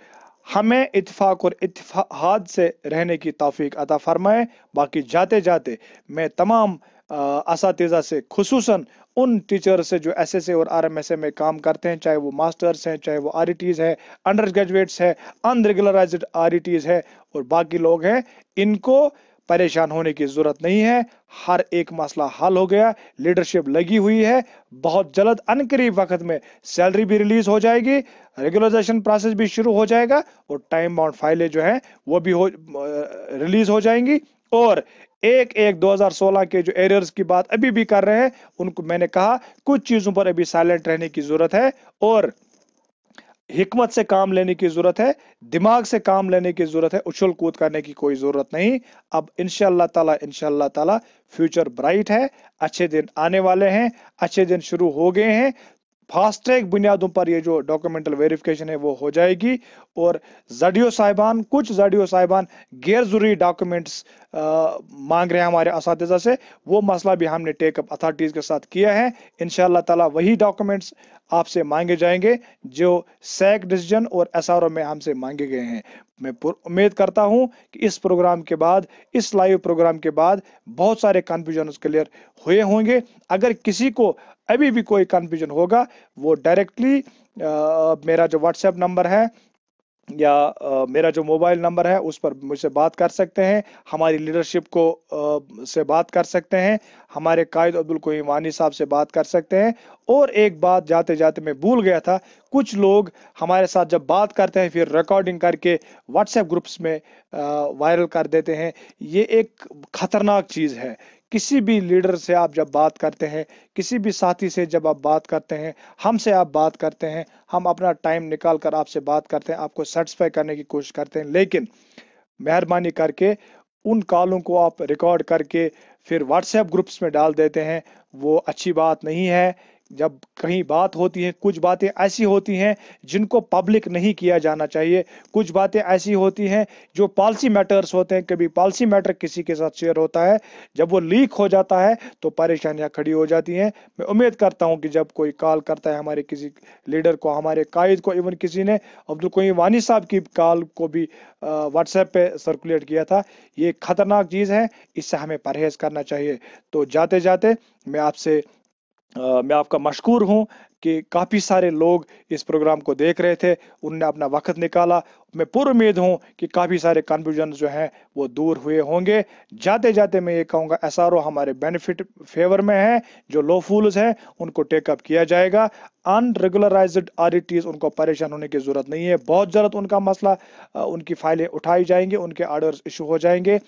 हमें इत्तेफाक और इत्तेहाद से रहने की तौफीक अता फरमाए। बाकी जाते जाते मैं तमाम असातिज़ा से, खुसूसन उन टीचर से जो एसएसए और आरएमएसए में काम करते हैं, चाहे वो मास्टर्स हैं, चाहे वो आरईटीज है, अंडर ग्रेजुएट्स है, अनरेगुलराइज्ड आरईटीज है और बाकी लोग हैं, इनको परेशान होने की जरूरत नहीं है। हर एक मसला हल हो गया, लीडरशिप लगी हुई है। बहुत जल्द अनकरीब वक्त में सैलरी भी रिलीज हो जाएगी, रेगुलराइजेशन प्रोसेस भी शुरू हो जाएगा और टाइम बाउंड फाइलें जो है वो भी रिलीज हो जाएंगी। और 2016 के जो एरर्स की बात अभी भी कर रहे हैं, उनको मैंने कहा कुछ चीजों पर अभी साइलेंट रहने की जरूरत है और हिकमत से काम लेने की जरूरत है, दिमाग से काम लेने की जरूरत है, उछल कूद करने की कोई जरूरत नहीं। अब इंशाअल्लाह ताला फ्यूचर ब्राइट है, अच्छे दिन आने वाले हैं, अच्छे दिन शुरू हो गए हैं। फास्ट ट्रैक बुनियादों पर ये जो डॉक्यूमेंटल वेरिफिकेशन है वो हो जाएगी और कुछ जडियो साहिबान गैर जरूरी डॉक्यूमेंट्स मांग रहे हैं हमारे असातिज़ा से, वो मसला भी हमने टेक अप अथॉरिटीज के साथ किया है। इंशाअल्लाह ताला वही डॉक्यूमेंट्स आपसे मांगे जाएंगे जो सैक डिसीजन और एसआरओ में हमसे मांगे गए हैं। मैं उम्मीद करता हूं कि इस प्रोग्राम के बाद, इस लाइव प्रोग्राम के बाद बहुत सारे कंफ्यूजन क्लियर हुए होंगे। अगर किसी को अभी भी कोई कंफ्यूजन होगा, वो डायरेक्टली मेरा जो व्हाट्सएप नंबर है या मेरा जो मोबाइल नंबर है उस पर मुझसे बात कर सकते हैं, हमारी लीडरशिप को से बात कर सकते हैं, हमारे कायद अब्दुल कोयूम वानी साहब से बात कर सकते हैं। और एक बात जाते जाते मैं भूल गया था, कुछ लोग हमारे साथ जब बात करते हैं फिर रिकॉर्डिंग करके व्हाट्सएप ग्रुप्स में वायरल कर देते हैं। ये एक खतरनाक चीज है। किसी भी लीडर से आप जब बात करते हैं, किसी भी साथी से जब आप बात करते हैं, हमसे आप बात करते हैं, हम अपना टाइम निकाल कर आपसे बात करते हैं, आपको सेटिस्फाई करने की कोशिश करते हैं, लेकिन मेहरबानी करके उन कॉलों को आप रिकॉर्ड करके फिर व्हाट्सएप ग्रुप्स में डाल देते हैं, वो अच्छी बात नहीं है। जब कहीं बात होती है, कुछ बातें ऐसी होती हैं जिनको पब्लिक नहीं किया जाना चाहिए, कुछ बातें ऐसी होती हैं जो पॉलिसी मैटर्स होते हैं, कभी पॉलिसी मैटर किसी के साथ शेयर होता है, जब वो लीक हो जाता है तो परेशानियां खड़ी हो जाती हैं। मैं उम्मीद करता हूं कि जब कोई कॉल करता है हमारे किसी लीडर को, हमारे कायद को, इवन किसी ने अब्दुल कोयूम वानी साहब की कॉल को भी व्हाट्सएप पे सर्कुलेट किया था, ये खतरनाक चीज है, इससे हमें परहेज करना चाहिए। तो जाते जाते मैं आपका मशकूर हूं कि काफी सारे लोग इस प्रोग्राम को देख रहे थे, उनने अपना वक्त निकाला। मैं पूरी उम्मीद हूं कि काफी सारे कन्फ्यूजन जो हैं वो दूर हुए होंगे। जाते जाते मैं ये कहूंगा, एसआरओ हमारे बेनिफिट फेवर में है, जो लो फूल्स हैं उनको टेकअप किया जाएगा। अनरेगुलराइज्ड आरईटीज, उनको परेशान होने की जरूरत नहीं है, बहुत जल्द उनका मसला, उनकी फाइलें उठाई जाएंगी, उनके ऑर्डर्स इशू हो जाएंगे।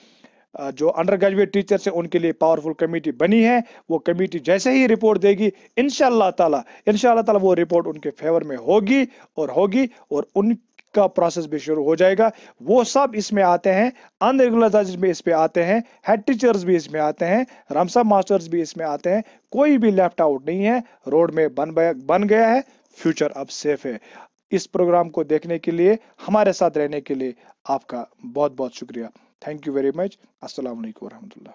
जो अंडर ग्रेजुएट टीचर्स है उनके लिए पावरफुल कमेटी बनी है, वो कमेटी जैसे ही रिपोर्ट देगी इंशाअल्लाह ताला वो रिपोर्ट उनके फेवर में होगी और उनका प्रोसेस भी शुरू हो जाएगा। वो सब इसमें आते हैं, अनरेगुलराइज्ड में इस पे आते हैं, हेड टीचर्स भी इसमें आते हैं, रामसा मास्टर्स भी इसमें आते हैं, कोई भी लेफ्ट आउट नहीं है। रोड में बन गया है, फ्यूचर अब सेफ है। इस प्रोग्राम को देखने के लिए, हमारे साथ रहने के लिए आपका बहुत बहुत शुक्रिया। Thank you very much. अस्सलाम वालेकुम रहमतुल्लाह।